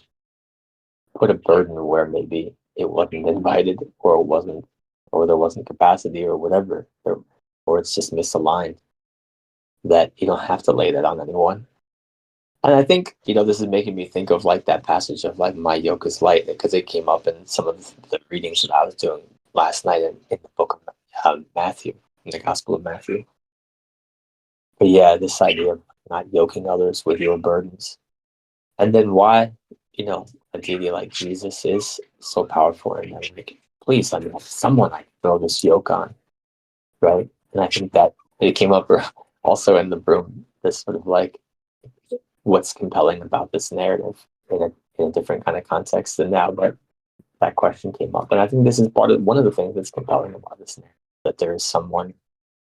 put a burden where maybe it wasn't invited or it wasn't or there wasn't capacity or whatever or it's just misaligned, that you don't have to lay that on anyone. And I think, this is making me think of like that passage of like my yoke is light, because it came up in some of the readings that I was doing last night in the book of Matthew, in the Gospel of Matthew. But yeah, this idea of not yoking others with your burdens. And then why, a deity like Jesus is so powerful, and then like, please let me have someone I can throw this yoke on, right? And I think that it came up also in the Broom, this sort of like what's compelling about this narrative in a different kind of context than now, but that question came up. And I think this is one of the things that's compelling about this narrative, that there is someone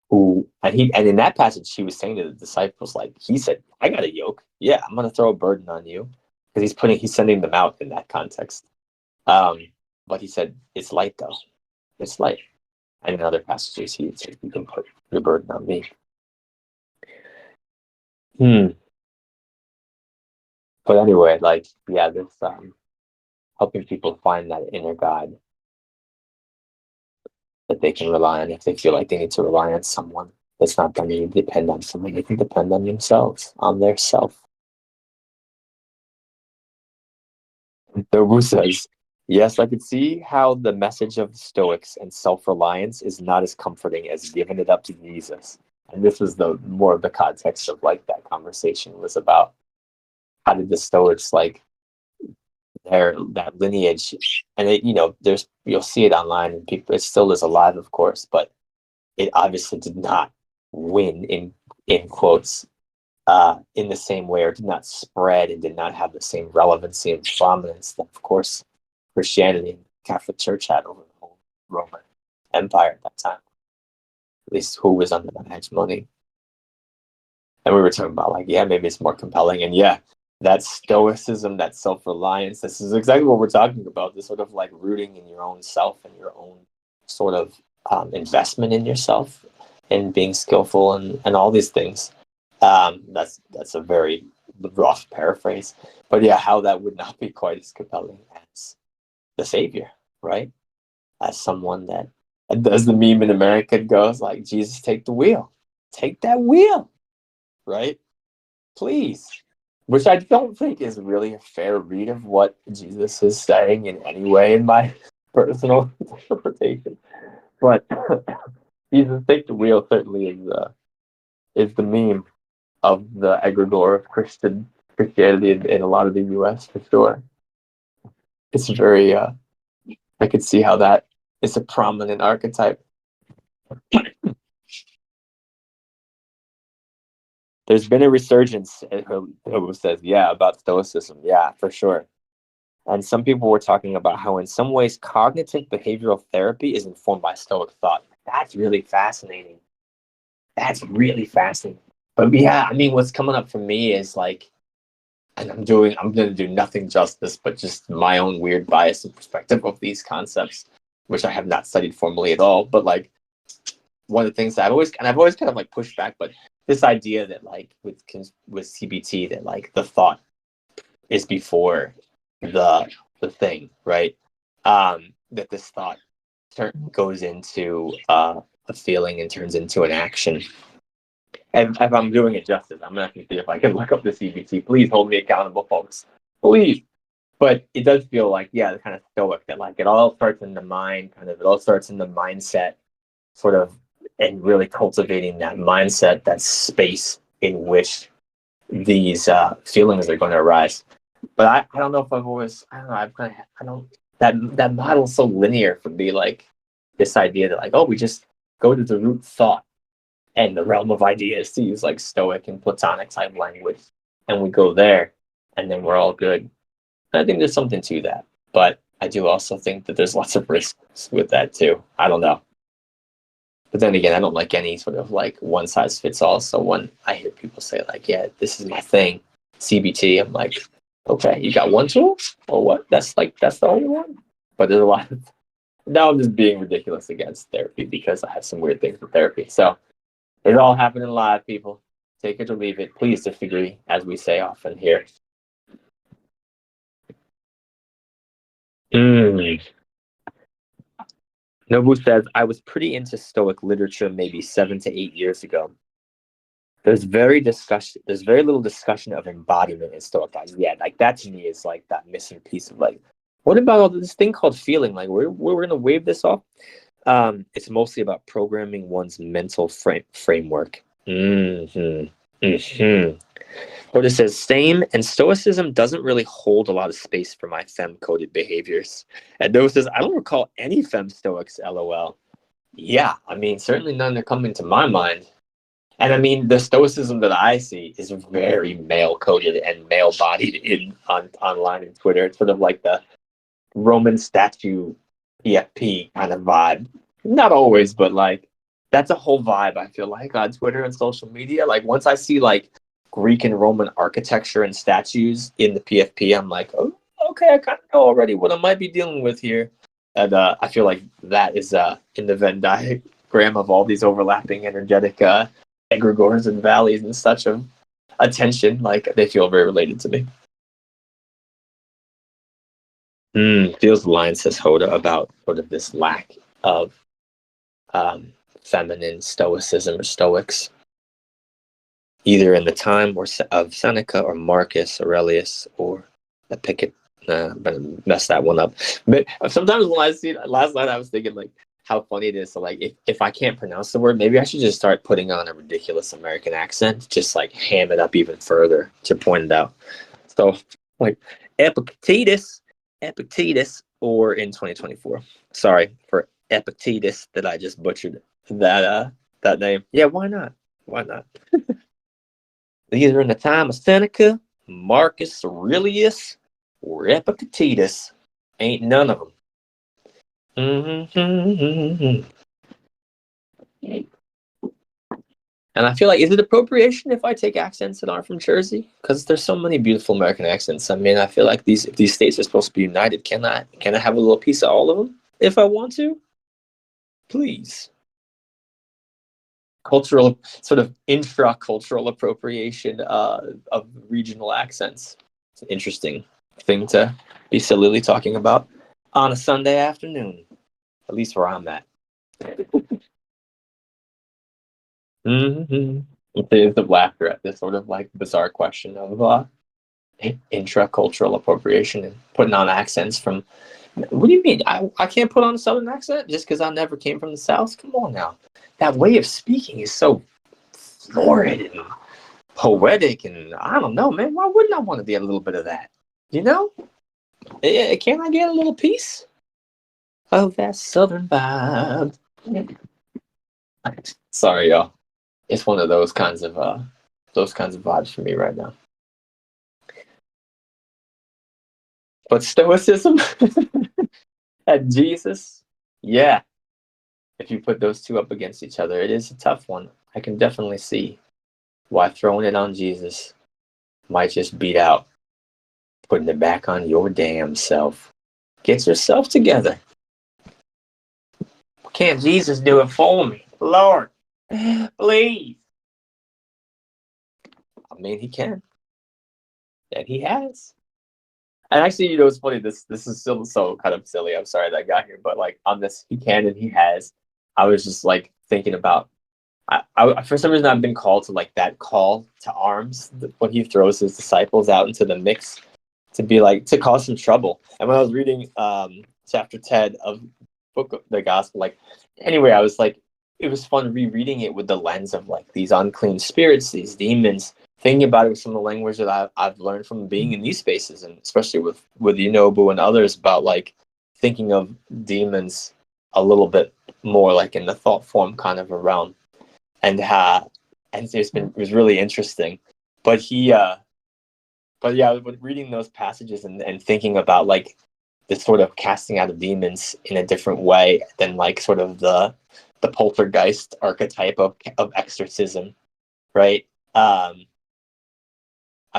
who, and in that passage, he was saying to the disciples, like, he said, I got a yoke. Yeah, I'm going to throw a burden on you. Because he's sending them out in that context. But he said, it's light though. It's light. And in other passages, he said, you can put your burden on me. But anyway, like, yeah, this helping people find that inner guide that they can rely on if they feel like they need to rely on someone. That's not going to depend on someone. They can depend on themselves, on their self. Nobu says, yes, I could see how the message of the Stoics and self-reliance is not as comforting as giving it up to Jesus. And this was the more of the context of like that conversation was about how did the Stoics like that lineage, and it, you'll see it online and people, it still is alive, of course, but it obviously did not win in quotes in the same way, or did not spread and did not have the same relevancy and prominence that, of course, Christianity and Catholic Church had over the whole Roman Empire at that time. At least who was under that hegemony. And we were talking about like, yeah, maybe it's more compelling. And yeah, that stoicism, that self-reliance, this is exactly what we're talking about. This sort of like rooting in your own self and your own sort of investment in yourself and being skillful and all these things. That's a very rough paraphrase. But yeah, how that would not be quite as compelling as the Savior, right? As someone that, as the meme in America goes, like, Jesus, take the wheel. Take that wheel, right? Please. Which I don't think is really a fair read of what Jesus is saying in any way, in my personal interpretation. But Jesus, take the wheel certainly is the meme of the egregore of Christianity in a lot of the U.S. for sure. It's very, I could see how that is a prominent archetype. There's been a resurgence, who says, yeah, about Stoicism. Yeah, for sure. And some people were talking about how in some ways cognitive behavioral therapy is informed by Stoic thought. That's really fascinating. That's really fascinating. But yeah, I mean, what's coming up for me is like, and I'm going to do nothing justice, but just my own weird bias and perspective of these concepts, which I have not studied formally at all. But like, one of the things that I've always kind of like pushed back, but this idea that like with CBT, that like the thought is before the thing, right? That this thought goes into a feeling and turns into an action. And if I'm doing it justice, I'm gonna have to see if I can look up the CBT. Please hold me accountable, folks. Please. But it does feel like, yeah, the kind of stoic that like it all starts in the mind, kind of it all starts in the mindset, sort of, and really cultivating that mindset, that space in which these feelings are going to arise. But I don't know if I've always, I don't know, I don't, that model is so linear for me, like this idea that like, oh, we just go to the root thought and the realm of ideas, to use like stoic and platonic type language, and we go there and then we're all good. I think there's something to that, but I do also think that there's lots of risks with that too. I don't know. But then again, I don't like any sort of like one size fits all. So when I hear people say like, yeah, this is my thing, CBT, I'm like, okay, you got one tool or what? That's the only one? But there's a lot of, now I'm just being ridiculous against therapy because I have some weird things with therapy. So it's all happening live, people. Take it or leave it. Please disagree, as we say often here. Nobu says, I was pretty into Stoic literature maybe 7 to 8 years ago. There's very little discussion of embodiment in Stoic thought. Yeah, like that to me is like that missing piece of like, what about all this thing called feeling? Like we're gonna wave this off. It's mostly about programming one's mental framework. But it says, same, and Stoicism doesn't really hold a lot of space for my femme-coded behaviors. And Noah says, I don't recall any femme Stoics, LOL. Yeah, I mean, certainly none that come into my mind. And I mean, the Stoicism that I see is very male-coded and male-bodied online and Twitter. It's sort of like the Roman statue PFP kind of vibe. Not always, but like, that's a whole vibe, I feel like, on Twitter and social media. Like, once I see, like, Greek and Roman architecture and statues in the PFP, I'm like, oh, okay, I kind of know already what I might be dealing with here. And I feel like that is in the Venn diagram of all these overlapping energetic egregores and valleys and such of attention. Like, they feel very related to me. Feels the line, says Hoda, about sort of this lack of feminine stoicism or stoics, either in the time of Seneca or Marcus Aurelius or Epictetus. But I messed that one up. But sometimes when I see it, last night I was thinking like how funny it is. So like if I can't pronounce the word, maybe I should just start putting on a ridiculous American accent, just like ham it up even further to point it out. So like Epictetus, or in 2024. Sorry for Epictetus that I just butchered that name. Yeah, why not? Why not? Either in the time of Seneca, Marcus Aurelius, or Epictetus. Ain't none of them. And I feel like, is it appropriation if I take accents that aren't from Jersey? Because there's so many beautiful American accents. I mean, I feel like if these states are supposed to be united, can I have a little piece of all of them if I want to? Please. Cultural, sort of intra-cultural appropriation of regional accents. It's an interesting thing to be sillily talking about on a Sunday afternoon, at least where I'm at. Days of laughter at this sort of like bizarre question of intra-cultural appropriation and putting on accents from. What do you mean? I can't put on a Southern accent just because I never came from the South? Come on now. That way of speaking is so florid and poetic, and I don't know, man. Why wouldn't I want to get a little bit of that? You know? Can't I get a little piece of that Southern vibe? Sorry, y'all. It's one of those kinds of vibes for me right now. But Stoicism and Jesus, yeah. If you put those two up against each other, it is a tough one. I can definitely see why throwing it on Jesus might just beat out putting it back on your damn self. Get yourself together. Can't Jesus do it for me? Lord, please. I mean, he can. And he has. And actually, it's funny, this is still so kind of silly. I'm sorry that I got here, but like on this he can and he has, I was just like thinking about for some reason I've been called to like that call to arms when he throws his disciples out into the mix to be like to cause some trouble. And when I was reading chapter 10 of book of the gospel, like anyway, I was like, it was fun rereading it with the lens of like these unclean spirits, these demons, thinking about it with some of the language that I've learned from being in these spaces, and especially with Yonobu and others, about like thinking of demons a little bit more like in the thought form kind of a realm. And it was really interesting. But but yeah, with reading those passages and thinking about like this sort of casting out of demons in a different way than like sort of the poltergeist archetype of exorcism, right? I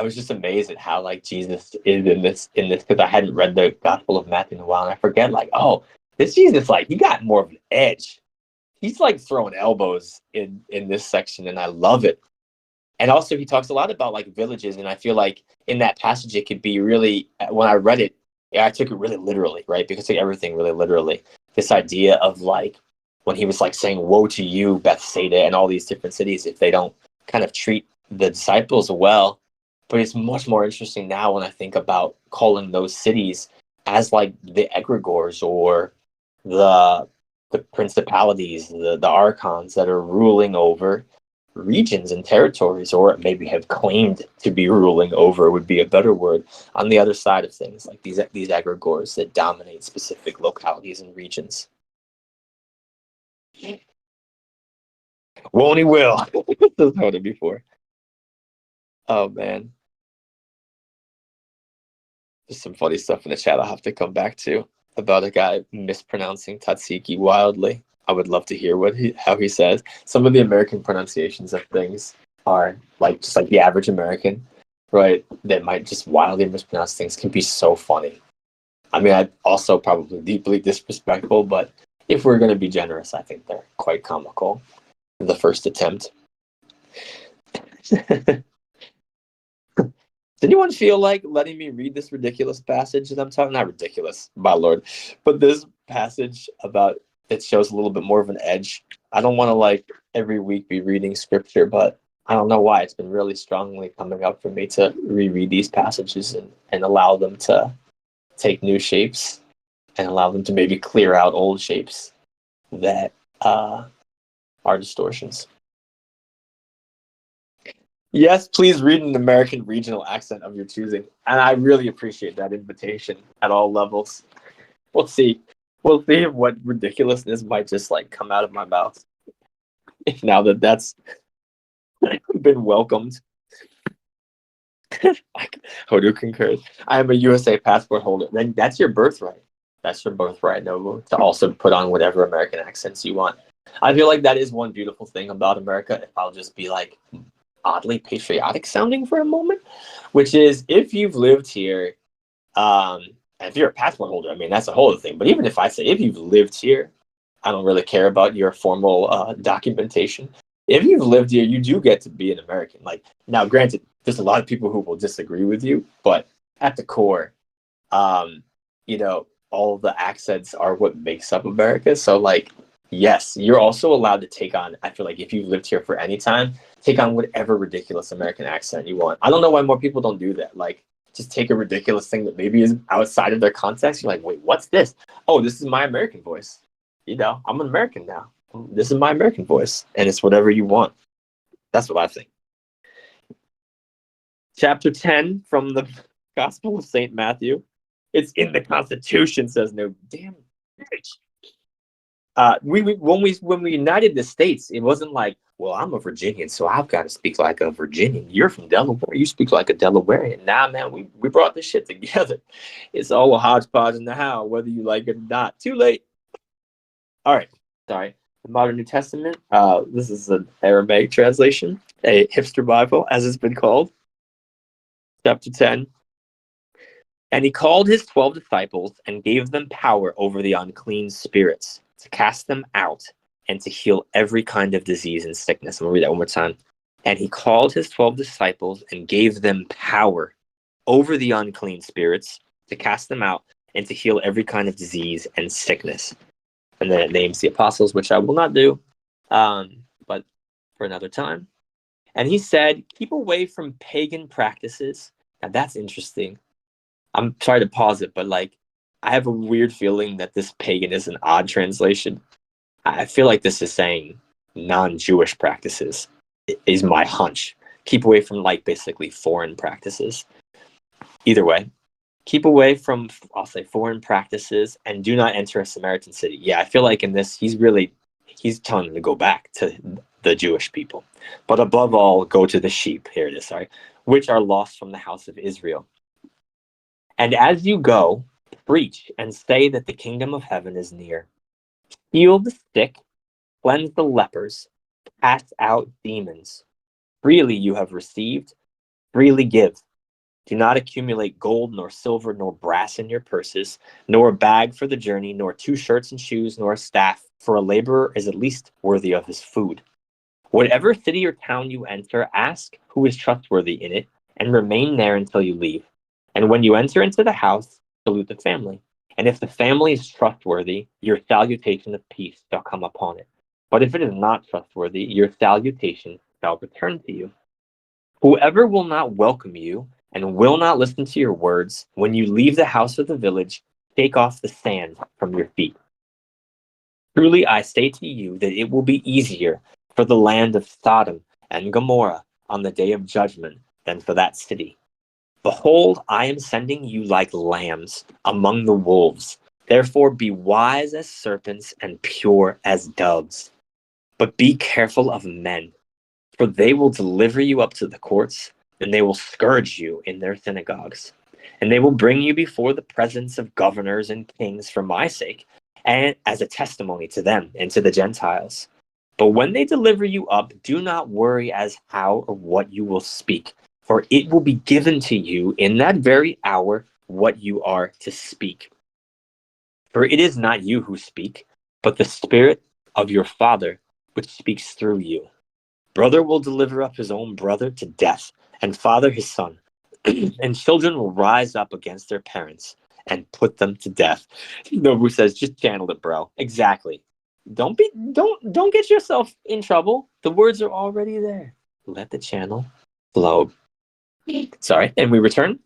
was just amazed at how like Jesus is in this because I hadn't read the Gospel of Matthew in a while, and I forget like, oh, this Jesus, like he got more of an edge. He's like throwing elbows in this section, and I love it. And also he talks a lot about like villages, and I feel like in that passage it could be really, when I read it, yeah, I took it really literally, right? Because I took everything really literally. This idea of like when he was like saying, woe to you, Bethsaida, and all these different cities if they don't kind of treat the disciples well. But it's much more interesting now when I think about calling those cities as like the egregores or the principalities, the archons that are ruling over regions and territories, or maybe have claimed to be ruling over would be a better word, on the other side of things, like these egregores that dominate specific localities and regions. Won't he will. This heard it before. Oh man. There's some funny stuff in the chat I'll have to come back to about a guy mispronouncing Tatsiki wildly. I would love to hear how he says. Some of the American pronunciations of things are like just like the average American, right? That might just wildly mispronounce things can be so funny. I mean, I also probably deeply disrespectful, but if we're going to be generous, I think they're quite comical. The first attempt. Does anyone feel like letting me read this ridiculous passage that I'm talking? Not ridiculous, my lord, but this passage about it shows a little bit more of an edge. I don't want to like every week be reading scripture, but I don't know why it's been really strongly coming up for me to reread these passages and allow them to take new shapes and allow them to maybe clear out old shapes that are distortions. Yes, please read an American regional accent of your choosing. And I really appreciate that invitation at all levels. We'll see. We'll see what ridiculousness might just like come out of my mouth now that that's been welcomed. Hodu concurs. I am a USA passport holder. Then that's your birthright. That's your birthright, Nobu, to also put on whatever American accents you want. I feel like that is one beautiful thing about America. If I'll just be like oddly patriotic sounding for a moment, which is if you've lived here, if you're a passport holder, I mean, that's a whole other thing. But even if I say if you've lived here, I don't really care about your formal documentation. If you've lived here, you do get to be an American. Like, now, granted, there's a lot of people who will disagree with you, but at the core, you know, all of the accents are what makes up America. So, like, yes, you're also allowed to take on, I feel like if you've lived here for any time, take on whatever ridiculous American accent you want. I don't know why more people don't do that. Like, just take a ridiculous thing that maybe is outside of their context. You're like, wait, what's this? Oh, this is my American voice. You know, I'm an American now. This is my American voice. And it's whatever you want. That's what I think. Chapter 10 from the Gospel of St. Matthew. It's in the Constitution, says no. Damn bitch. When we united the states, it wasn't like, well, I'm a Virginian, so I've got to speak like a Virginian. You're from Delaware, you speak like a Delawarean. Nah, man, we brought this shit together. It's all a hodgepodge in the how, whether you like it or not. Too late. All right, sorry. The Modern New Testament. This is an Aramaic translation, a hipster Bible, as it's been called. Chapter 10. And he called his 12 disciples and gave them power over the unclean spirits, to cast them out and to heal every kind of disease and sickness. I'm going to read that one more time. And he called his 12 disciples and gave them power over the unclean spirits to cast them out and to heal every kind of disease and sickness. And then it names the apostles, which I will not do. But for another time. And he said, keep away from pagan practices. Now that's interesting. I'm sorry to pause it, but like, I have a weird feeling that this pagan is an odd translation. I feel like this is saying non-Jewish practices, is my hunch. Keep away from, like, basically foreign practices. Either way, keep away from, I'll say, foreign practices, and do not enter a Samaritan city. Yeah, I feel like in this, he's telling them to go back to the Jewish people. But above all, go to the sheep, here it is, sorry, which are lost from the house of Israel. And as you go, preach and say that the kingdom of heaven is near. Heal the sick, cleanse the lepers, cast out demons. Freely you have received, freely give. Do not accumulate gold, nor silver, nor brass in your purses, nor a bag for the journey, nor 2 shirts and shoes, nor a staff, for a laborer is at least worthy of his food. Whatever city or town you enter, ask who is trustworthy in it, and remain there until you leave. And when you enter into the house, salute the family. And if the family is trustworthy, your salutation of peace shall come upon it. But if it is not trustworthy, your salutation shall return to you. Whoever will not welcome you and will not listen to your words, when you leave the house or the village, take off the sand from your feet. Truly I say to you that it will be easier for the land of Sodom and Gomorrah on the day of judgment than for that city. Behold, I am sending you like lambs among the wolves. Therefore be wise as serpents and pure as doves. But be careful of men, for they will deliver you up to the courts, and they will scourge you in their synagogues. And they will bring you before the presence of governors and kings for my sake, and as a testimony to them and to the Gentiles. But when they deliver you up, do not worry as how or what you will speak, for it will be given to you in that very hour what you are to speak. For it is not you who speak, but the Spirit of your Father which speaks through you. Brother will deliver up his own brother to death, and father his son, and children will rise up against their parents and put them to death. Nobu says, just channel it, bro. Exactly. Don't get yourself in trouble. The words are already there. Let the channel flow. Sorry, and we return.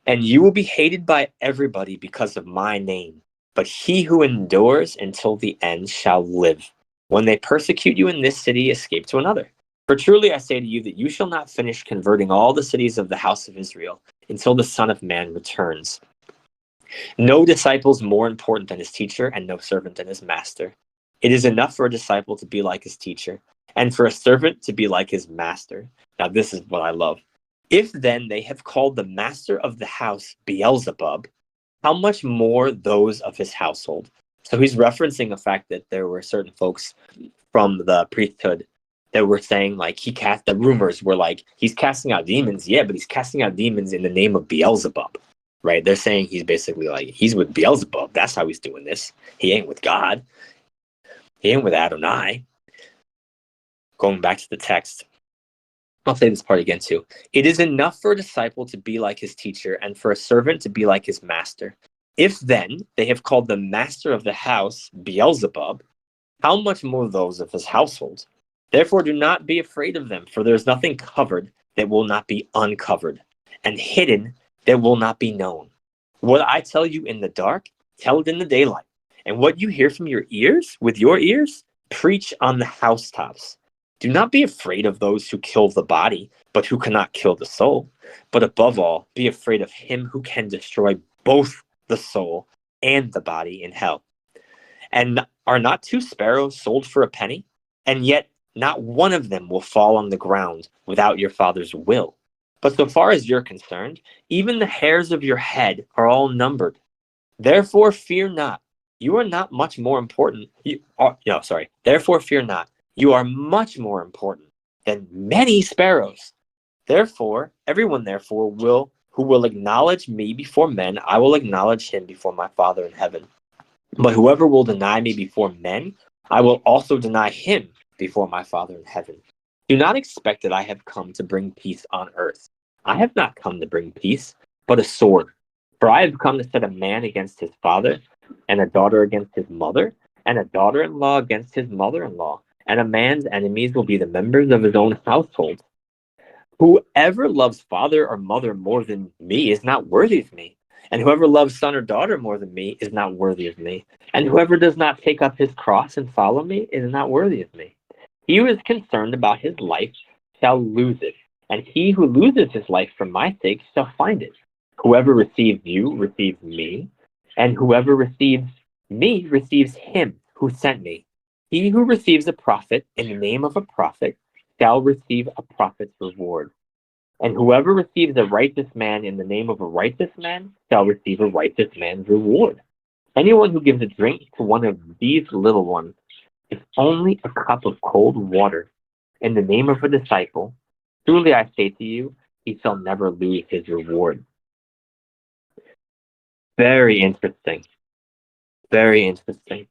And you will be hated by everybody because of my name, but he who endures until the end shall live. When they persecute you in this city, escape to another. For truly I say to you that you shall not finish converting all the cities of the house of Israel until the Son of Man returns. No disciple is more important than his teacher, and no servant than his master. It is enough for a disciple to be like his teacher, and for a servant to be like his master. Now this is what I love. If then they have called the master of the house Beelzebub, how much more those of his household? So he's referencing the fact that there were certain folks from the priesthood that were saying, like, the rumors were like, he's casting out demons. Yeah, but he's casting out demons in the name of Beelzebub, right? They're saying he's basically like, he's with Beelzebub. That's how he's doing this. He ain't with God. He ain't with Adonai. Going back to the text. I'll say this part again too. It is enough for a disciple to be like his teacher, and for a servant to be like his master. If then they have called the master of the house Beelzebub, how much more those of his household? Therefore do not be afraid of them, for there is nothing covered that will not be uncovered, and hidden that will not be known. What I tell you in the dark, tell it in the daylight. And what you hear from your ears, with your ears, preach on the housetops. Do not be afraid of those who kill the body, but who cannot kill the soul. But above all, be afraid of him who can destroy both the soul and the body in hell. And are not 2 sparrows sold for a penny? And yet not one of them will fall on the ground without your Father's will. But so far as you're concerned, even the hairs of your head are all numbered. Therefore fear not. You are not much more important. Therefore fear not. You are much more important than many sparrows. Therefore, everyone who will acknowledge me before men, I will acknowledge him before my Father in heaven. But whoever will deny me before men, I will also deny him before my Father in heaven. Do not expect that I have come to bring peace on earth. I have not come to bring peace, but a sword. For I have come to set a man against his father, and a daughter against his mother, and a daughter-in-law against his mother-in-law, and a man's enemies will be the members of his own household. Whoever loves father or mother more than me is not worthy of me. And whoever loves son or daughter more than me is not worthy of me. And whoever does not take up his cross and follow me is not worthy of me. He who is concerned about his life shall lose it, and he who loses his life for my sake shall find it. Whoever receives you receives me, and whoever receives me receives him who sent me. He who receives a prophet in the name of a prophet shall receive a prophet's reward. And whoever receives a righteous man in the name of a righteous man shall receive a righteous man's reward. Anyone who gives a drink to one of these little ones, if only a cup of cold water, in the name of a disciple, truly I say to you, he shall never lose his reward. Very interesting. Very interesting.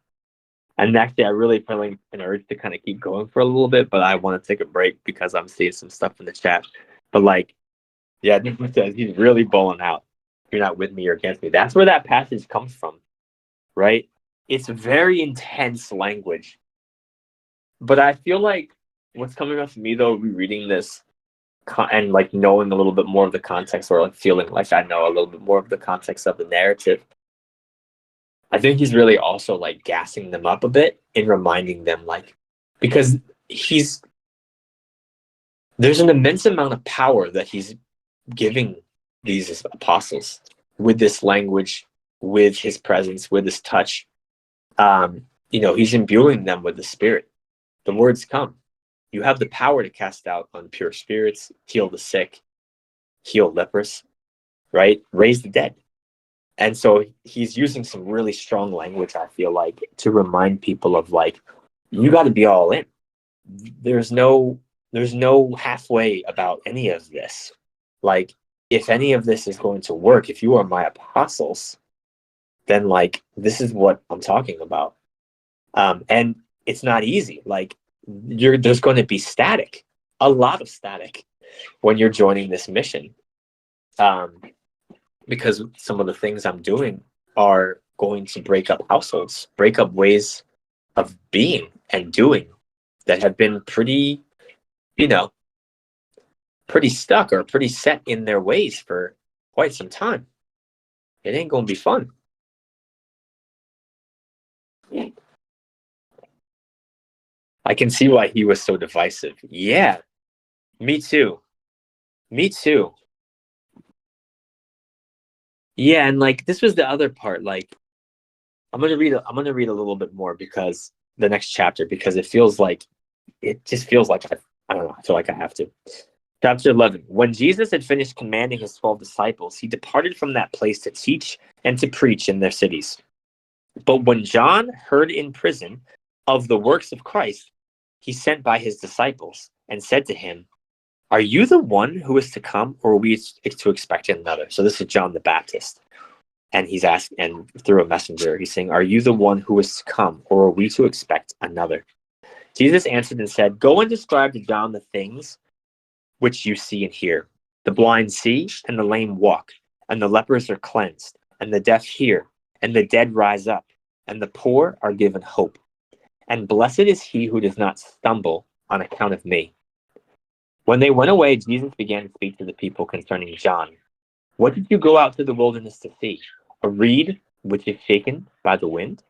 And actually, I really feel like an urge to kind of keep going for a little bit, but I want to take a break because I'm seeing some stuff in the chat. But like, yeah, this one says he's really bowling out. You're not with me or against me. That's where that passage comes from, right? It's very intense language. But I feel like what's coming up for me, though, rereading this and like knowing a little bit more of the context, or like feeling like I know a little bit more of the context of the narrative, I think he's really also like gassing them up a bit and reminding them, like, because there's an immense amount of power that he's giving these apostles with this language, with his presence, with his touch. He's imbuing them with the Spirit. The words come. You have the power to cast out impure spirits, heal the sick, heal lepers, right? Raise the dead. And so he's using some really strong language, I feel like, to remind people of like, you got to be all in. There's no halfway about any of this. Like, if any of this is going to work, if you are my apostles, then like, this is what I'm talking about. And it's not easy. Like, there's going to be static, a lot of static when you're joining this mission. Because some of the things I'm doing are going to break up households, break up ways of being and doing that have been pretty stuck or pretty set in their ways for quite some time. It ain't going to be fun. I can see why he was so divisive. Yeah, me too. Yeah, and like this was the other part. Like, I'm gonna read a little bit more because the next chapter, because it just feels like I don't know. I feel like I have to. Chapter 11. When Jesus had finished commanding his 12 disciples, he departed from that place to teach and to preach in their cities. But when John heard in prison of the works of Christ, he sent by his disciples and said to him, "Are you the one who is to come, or are we to expect another?" So this is John the Baptist. And he's asking, and through a messenger, he's saying, "Are you the one who is to come, or are we to expect another?" Jesus answered and said, "Go and describe to John the things which you see and hear. The blind see, and the lame walk, and the lepers are cleansed, and the deaf hear, and the dead rise up, and the poor are given hope. And blessed is he who does not stumble on account of me." When they went away, Jesus began to speak to the people concerning John. "What did you go out to the wilderness to see? A reed which is shaken by the wind?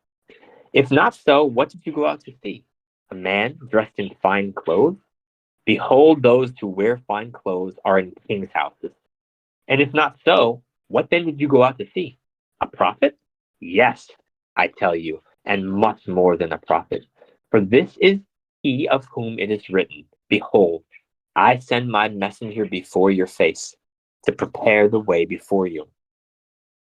If not so, what did you go out to see? A man dressed in fine clothes? Behold, those who wear fine clothes are in kings' houses. And if not so, what then did you go out to see? A prophet? Yes, I tell you, and much more than a prophet. For this is he of whom it is written, Behold, I send my messenger before your face, to prepare the way before you.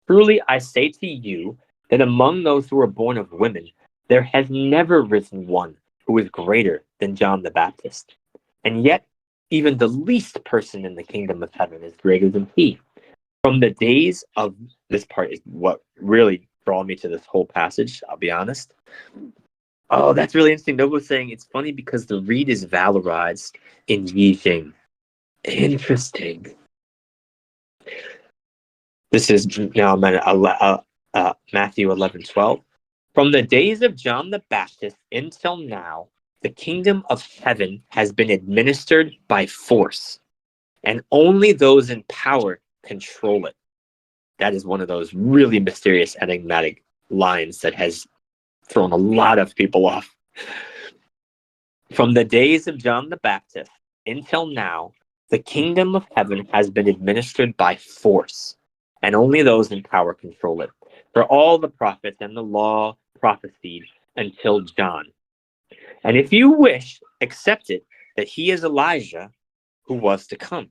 Truly I say to you, that among those who are born of women, there has never risen one who is greater than John the Baptist. And yet, even the least person in the kingdom of heaven is greater than he. From the days of," this part is what really brought me to this whole passage, I'll be honest. Oh, that's really interesting. Noble was saying it's funny because the reed is valorized in Yijing. Interesting. This is now Matthew 11:12. From the days of John the Baptist until now, the kingdom of heaven has been administered by force, and only those in power control it. That is one of those really mysterious, enigmatic lines that has thrown a lot of people off. From the days of John the Baptist until now, the kingdom of heaven has been administered by force, and only those in power control it. For all the prophets and the law prophesied until John. And if you wish, accept it that he is Elijah who was to come.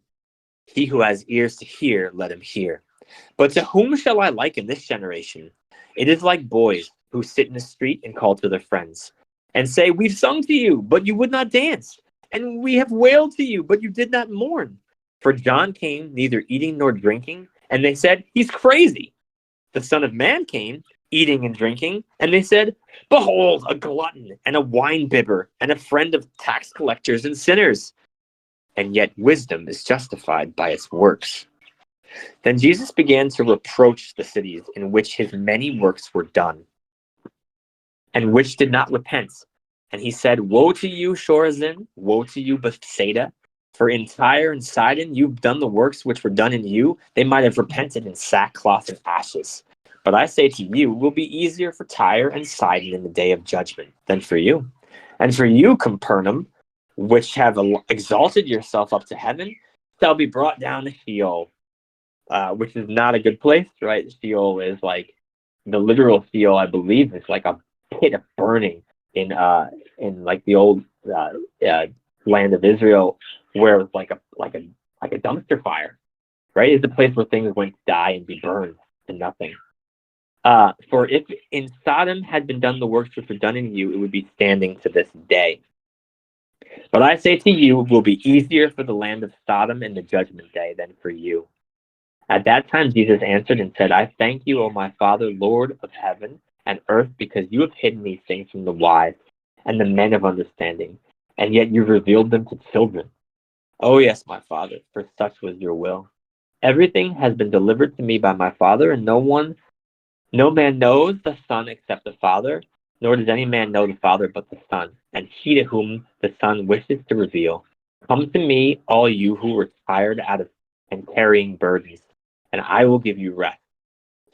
He who has ears to hear, let him hear. But to whom shall I liken this generation? It is like boys who sit in the street and call to their friends and say, we've sung to you, but you would not dance. And we have wailed to you, but you did not mourn. For John came neither eating nor drinking, and they said, he's crazy. The Son of Man came eating and drinking, and they said, behold, a glutton and a wine-bibber and a friend of tax collectors and sinners. And yet wisdom is justified by its works. Then Jesus began to reproach the cities in which his many works were done, and which did not repent. And he said, woe to you, Chorazin! Woe to you, Bethsaida! For in Tyre and Sidon you've done the works which were done in you. They might have repented in sackcloth and ashes. But I say to you, it will be easier for Tyre and Sidon in the day of judgment than for you. And for you, Capernaum, which have exalted yourself up to heaven, shall be brought down to Sheol, which is not a good place, right? Sheol is like, the literal Sheol, I believe, is like a pit of burning in like the old land of Israel, where it was like a dumpster fire, right? It's a place where things went to die and be burned to nothing. For if in Sodom had been done the works which were done in you, it would be standing to this day. But I say to you, it will be easier for the land of Sodom in the judgment day than for you. At that time Jesus answered and said, I thank you, O my Father, Lord of heaven and earth, because you have hidden these things from the wise and the men of understanding, and yet you revealed them to children. Oh yes, my Father, for such was your will. Everything has been delivered to me by my Father, and no man knows the Son except the Father, nor does any man know the Father but the Son, and he to whom the Son wishes to reveal. Come to me, all you who are tired out of and carrying burdens, and I will give you rest.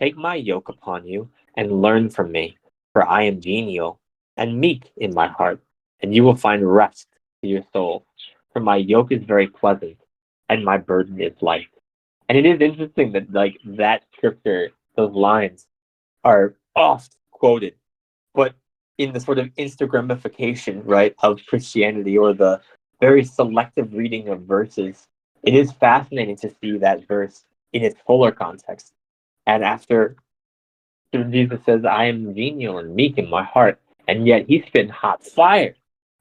Take my yoke upon you and learn from me, for I am genial and meek in my heart, and you will find rest to your soul. For my yoke is very pleasant, and my burden is light. And it is interesting that like that scripture, those lines are oft quoted, but in the sort of Instagramification, right, of Christianity, or the very selective reading of verses, it is fascinating to see that verse in its fuller context. And after Jesus says, I am genial and meek in my heart, and yet he's spitting hot fire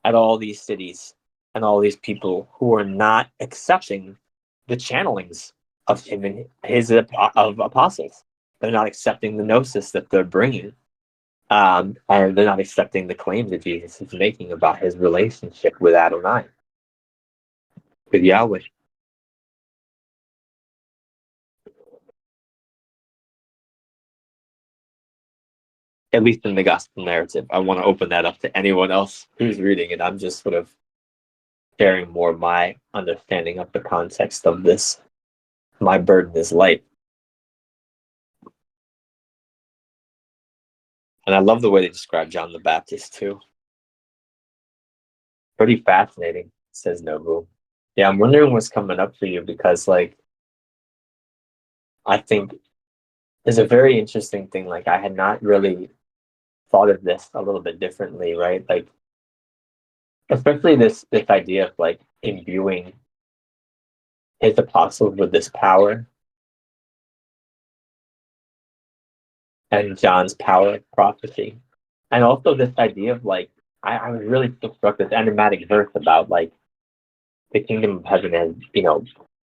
at all these cities and all these people who are not accepting the channelings of him and his of apostles. They're not accepting the gnosis that they're bringing, and they're not accepting the claims that Jesus is making about his relationship with Adonai, with Yahweh. At least in the gospel narrative. I want to open that up to anyone else who's reading it. I'm just sort of sharing more of my understanding of the context of this. My burden is light. And I love the way they describe John the Baptist too. Pretty fascinating, says Nobu. Yeah, I'm wondering what's coming up for you, because like I think there's a very interesting thing. Like I had not really thought of this a little bit differently, right? Like especially this idea of like imbuing his apostles with this power, and John's power of prophecy. And also this idea of like, I was really still struck this enigmatic verse about like the kingdom of heaven as,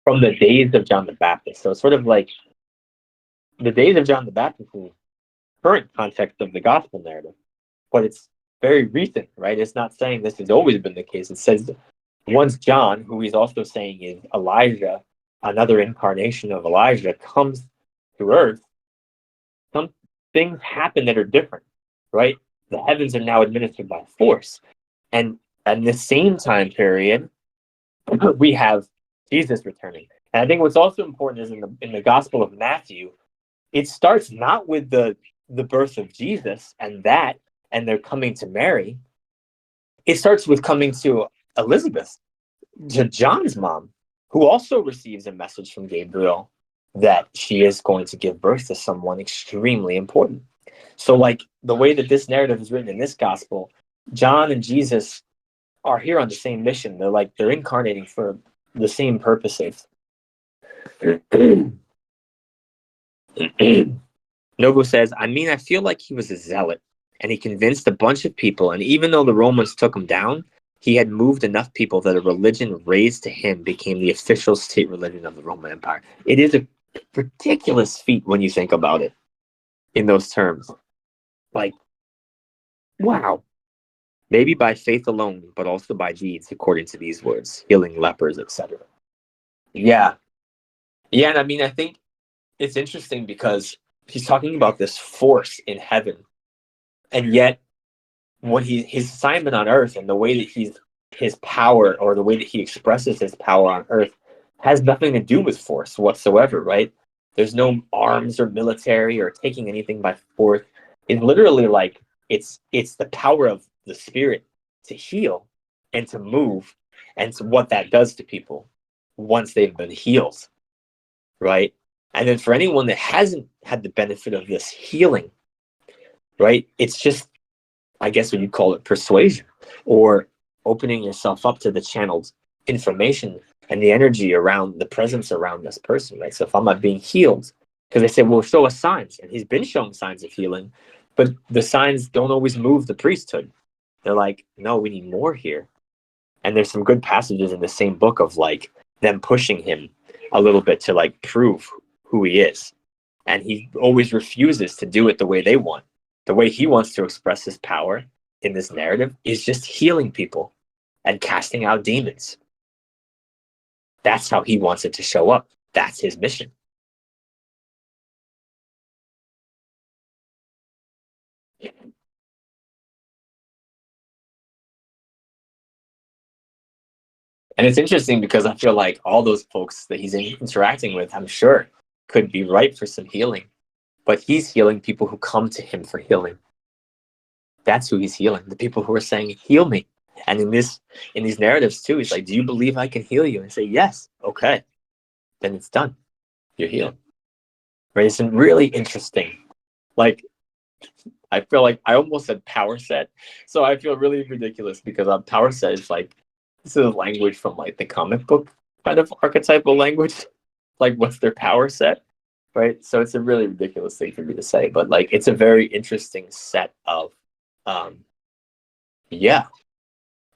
from the days of John the Baptist. So it's sort of like the days of John the Baptist is current context of the gospel narrative, but it's very recent, right? It's not saying this has always been the case. It says once John, who he's also saying is Elijah, another incarnation of Elijah, comes to earth, some things happen that are different, right? The heavens are now administered by force. And And the same time period, we have Jesus returning. And I think what's also important is in the Gospel of Matthew, it starts not with the birth of Jesus and they're coming to Mary. It starts with coming to Elizabeth, to John's mom, who also receives a message from Gabriel that she is going to give birth to someone extremely important. So, like, the way that this narrative is written in this gospel, John and Jesus are here on the same mission. They're incarnating for the same purposes. Nobu says, I feel like he was a zealot, and he convinced a bunch of people, and even though the Romans took him down, he had moved enough people that a religion raised to him became the official state religion of the Roman Empire. It is a ridiculous feat when you think about it in those terms. Like, wow. Maybe by faith alone, but also by deeds, according to these words, healing lepers, etc. Yeah. Yeah, and I think it's interesting because he's talking about this force in heaven, and yet when his assignment on earth and the way that his power, or the way that he expresses his power on earth, has nothing to do with force whatsoever, right? There's no arms or military or taking anything by force. It's literally like it's the power of the spirit to heal and to move, and to what that does to people once they've been healed, right? And then for anyone that hasn't had the benefit of this healing, right, it's just, I guess what you'd call it, persuasion, or opening yourself up to the channeled information and the energy around the presence around this person, right? So if I'm not being healed, because they say, well, show us signs, and he's been showing signs of healing, but the signs don't always move the priesthood. They're like, no, we need more here. And there's some good passages in the same book of like them pushing him a little bit to like prove who he is. And he always refuses to do it the way they want. The way he wants to express his power in this narrative is just healing people and casting out demons. That's how he wants it to show up. That's his mission. And it's interesting because I feel like all those folks that he's interacting with, I'm sure, could be ripe for some healing. But he's healing people who come to him for healing. That's who he's healing. The people who are saying, heal me. And in these narratives too, he's like, do you believe I can heal you? And I say, yes. Okay. Then it's done. You're healed. Right? It's really interesting. Like, I feel like I almost said power set. So I feel really ridiculous because power set is like, this is language from like the comic book kind of archetypal language. Like, what's their power set? Right? So it's a really ridiculous thing for me to say, but like, it's a very interesting set of,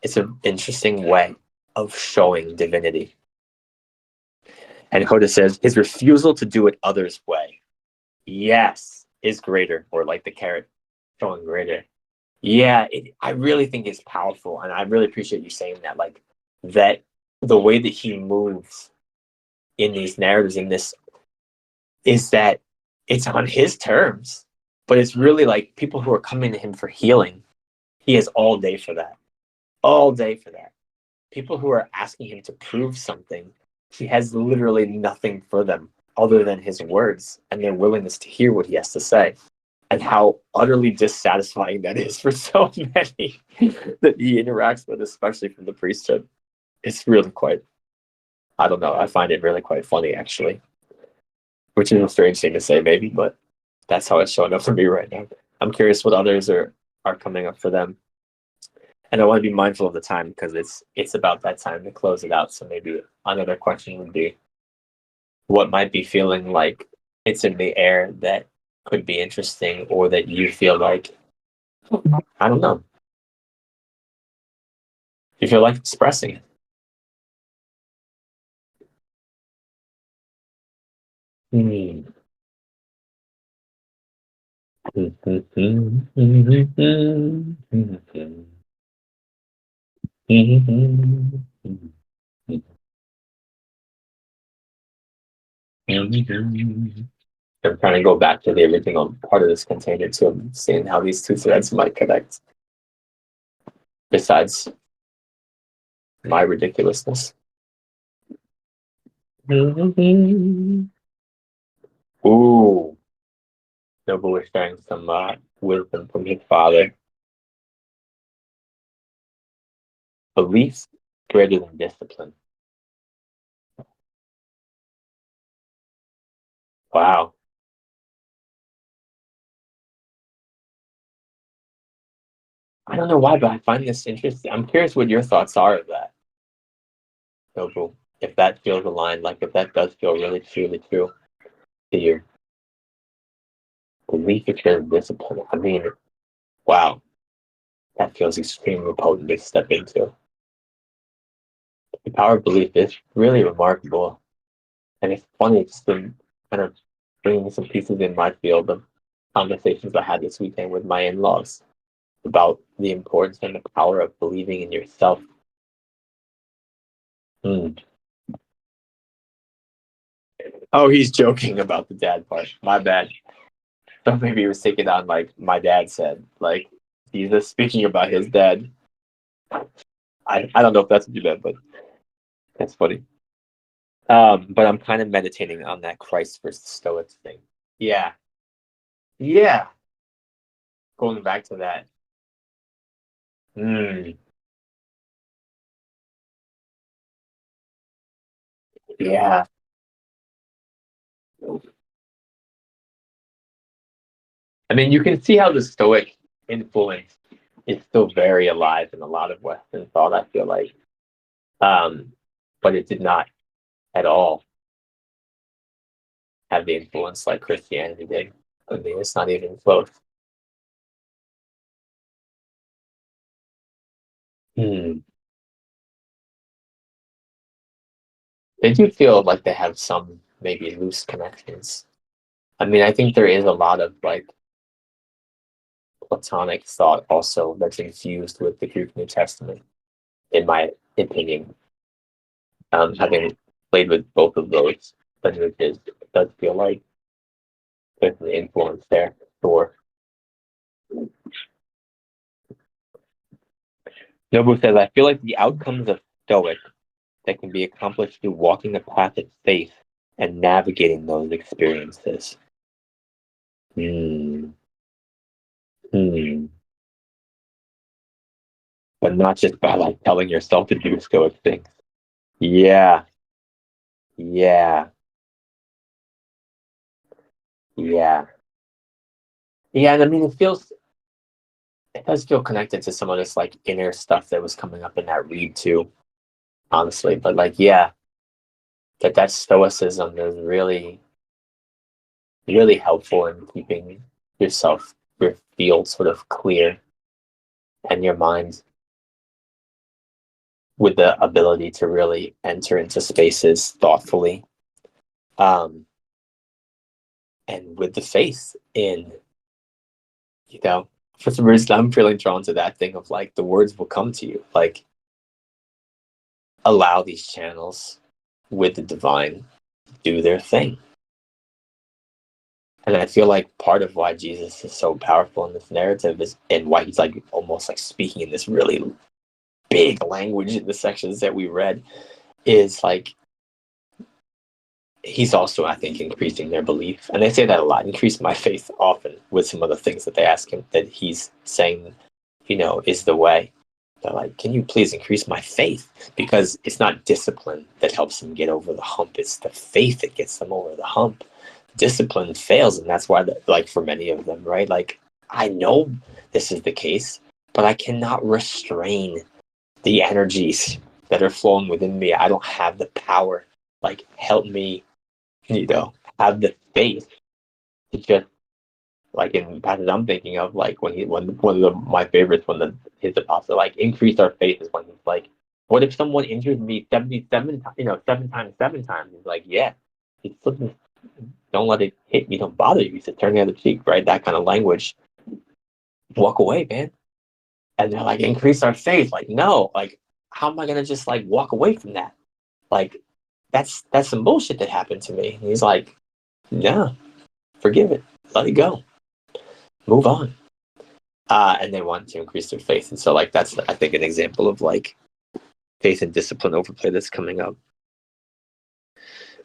it's an interesting way of showing divinity. And Hoda says, his refusal to do it others' way, yes, is greater, or like the carrot showing greater. Yeah, I really think it's powerful, and I really appreciate you saying that. Like, that the way that he moves in these narratives, in this, is that it's on his terms, but it's really like people who are coming to him for healing. He has all day for that. All day for that. People who are asking him to prove something, he has literally nothing for them other than his words and their willingness to hear what he has to say. And how utterly dissatisfying that is for so many that he interacts with, especially from the priesthood. It's really quite, I don't know, I find it really quite funny, actually. Which is a strange thing to say, maybe, but that's how it's showing up for me right now. I'm curious what others are coming up for them. And I want to be mindful of the time because it's about that time to close it out. So maybe another question would be, what might be feeling like it's in the air that could be interesting, or that you feel like, I don't know, you feel like expressing it. I'm trying to go back to the original part of this container too, and seeing how these two threads might connect. Besides my ridiculousness. Ooh. Noble was sharing some wisdom from his father. Beliefs greater than discipline. Wow. I don't know why, but I find this interesting. I'm curious what your thoughts are of that, Noble. If that feels aligned, like if that does feel really truly true to you. Belief is greater than discipline. I mean, wow. That feels extremely potent to step into. The power of belief is really remarkable. And it's funny just to kind of bring some pieces in my field of conversations I had this weekend with my in-laws about the importance and the power of believing in yourself. Oh, he's joking about the dad part. My bad. So maybe he was taking on like my dad said, like Jesus speaking about his dad. I don't know if that's what you meant, but that's funny. But I'm kind of meditating on that Christ versus Stoics thing. Yeah. Yeah. Going back to that. Yeah. I mean, you can see how the Stoic influence is still very alive in a lot of Western thought, I feel like. But it did not at all have the influence like Christianity did. I mean, it's not even close. They do feel like they have some maybe loose connections. I mean, I think there is a lot of like Platonic thought also that's infused with the Greek New Testament, in my opinion. Having played with both of those languages, it does feel like there's an influence there, sure. Nobu says, I feel like the outcomes of Stoic that can be accomplished through walking the path of faith and navigating those experiences. But not just by like telling yourself to do Stoic things. Yeah. Yeah. Yeah. Yeah, and I mean it does feel connected to some of this like inner stuff that was coming up in that read too, honestly. But like, yeah, that stoicism is really, really helpful in keeping yourself, your field sort of clear and your mind with the ability to really enter into spaces thoughtfully. And with the faith in, for some reason I'm feeling drawn to that thing of like the words will come to you. Like allow these channels with the divine do their thing. And I feel like part of why Jesus is so powerful in this narrative is, and why he's like almost like speaking in this really big language in the sections that we read, is like he's also, I think, increasing their belief. And they say that a lot, increase my faith often with some of the things that they ask him that he's saying, is the way. They're like, can you please increase my faith? Because it's not discipline that helps them get over the hump. It's the faith that gets them over the hump. Discipline fails, and that's why, like for many of them, right? Like, I know this is the case, but I cannot restrain the energies that are flowing within me. I don't have the power. Like, help me, have the faith to just, like in passages I'm thinking of, like when one of my favorites, when his apostle, like increase our faith, is when he's like, what if someone injures me 77 times, 7 times? He's like, yeah, don't let it hit you, don't bother you. He said, turn the other cheek, right? That kind of language. Walk away, man. And they're like, increase our faith. Like, no, like, how am I gonna just like walk away from that? Like, that's some bullshit that happened to me. And he's like, yeah, forgive it, let it go, move on. And they want to increase their faith, and so like that's, I think, an example of like faith and discipline overplay that's coming up.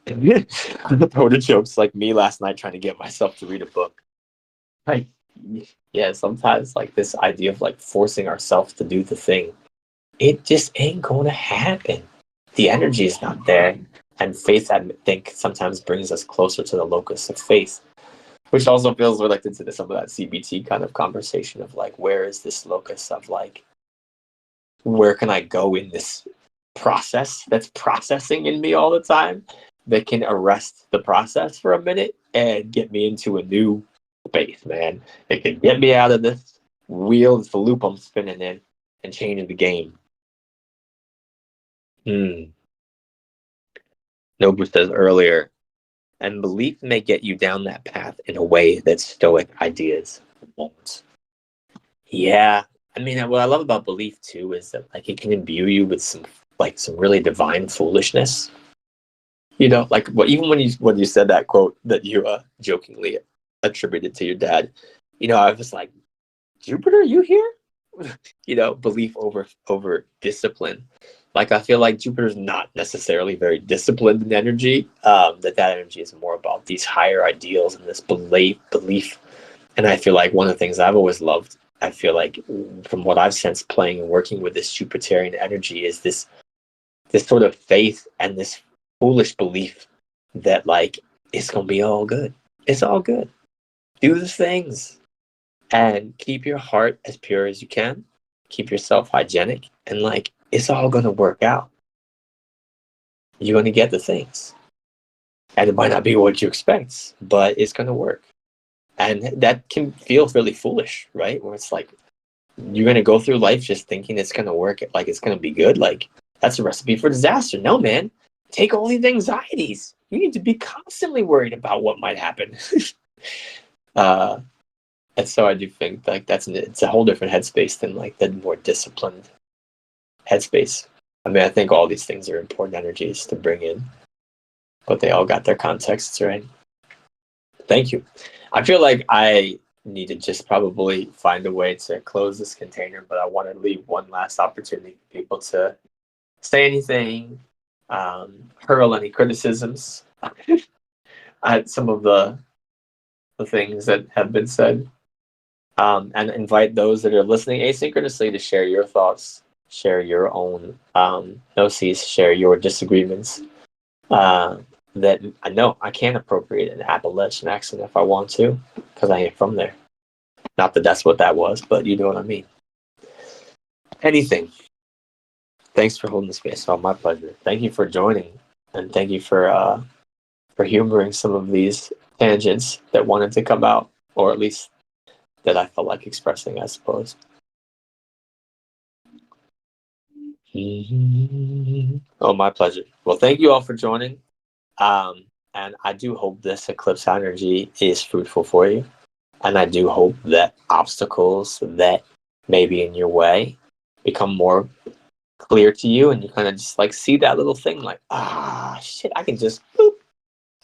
Throw the jokes like me last night trying to get myself to read a book. Like, yeah, sometimes like this idea of like forcing ourselves to do the thing, it just ain't gonna happen. The energy is not there. And faith, I think, sometimes brings us closer to the locus of faith, which also feels related to some of that CBT kind of conversation of like, where is this locus of like, where can I go in this process that's processing in me all the time that can arrest the process for a minute and get me into a new space, man. It can get me out of this wheel, this loop I'm spinning in, and change the game. Nobu says earlier, and belief may get you down that path in a way that stoic ideas won't. Yeah. I mean, what I love about belief too is that like it can imbue you with some really divine foolishness. You know, like even when you said that quote that you jokingly attributed to your dad, you know, I was like, Jupiter, you here? You know, belief over discipline. Like I feel like Jupiter's not necessarily very disciplined in energy. That energy is more about these higher ideals and this belief. And I feel like one of the things I've always loved, I feel like from what I've sensed playing and working with this Jupiterian energy is this sort of faith and this foolish belief that like it's gonna be all good. It's all good. Do the things and keep your heart as pure as you can. Keep yourself hygienic and like it's all gonna work out. You're gonna get the things. And it might not be what you expect, but it's gonna work. And that can feel really foolish, right? Where it's like you're gonna go through life just thinking it's gonna work, like it's gonna be good. Like that's a recipe for disaster. No, man. Take all these anxieties. You need to be constantly worried about what might happen. And so I do think like it's a whole different headspace than like the more disciplined headspace. I mean, I think all these things are important energies to bring in, but they all got their contexts, right? Thank you. I feel like I need to just probably find a way to close this container, but I want to leave one last opportunity for people to say anything, hurl any criticisms at some of the things that have been said, and invite those that are listening asynchronously to share your thoughts, share your own gnosis, share your disagreements. That I know I can appropriate an Appalachian accent if I want to, because I am from there. Not that that's what that was, but you know what I mean. Anything. Thanks for holding the space. Oh, my pleasure. Thank you for joining, and thank you for humoring some of these tangents that wanted to come out, or at least that I felt like expressing, I suppose. Oh, my pleasure. Well, thank you all for joining. And I do hope this eclipse energy is fruitful for you. And I do hope that obstacles that may be in your way become more clear to you, and you kind of just like see that little thing like, shit, I can just boop,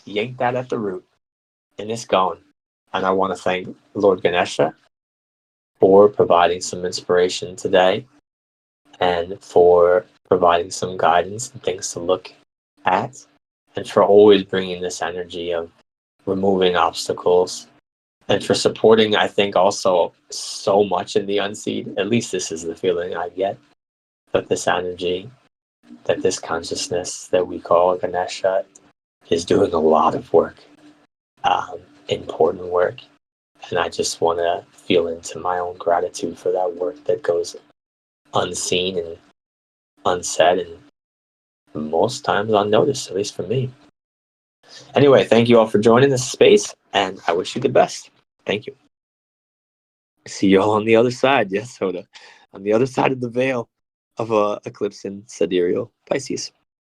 yank that at the root and it's gone. And I want to thank Lord Ganesha for providing some inspiration today and for providing some guidance and things to look at, and for always bringing this energy of removing obstacles, and for supporting, I think, also so much in the unseen. At least this is the feeling I get, that this energy, that this consciousness that we call Ganesha is doing a lot of work, important work. And I just want to feel into my own gratitude for that work that goes unseen and unsaid, and most times unnoticed, at least for me. Anyway, thank you all for joining this space, and I wish you the best. Thank you. See you all on the other side. Yes, Hoda. On the other side of the veil of eclipse in sidereal Pisces.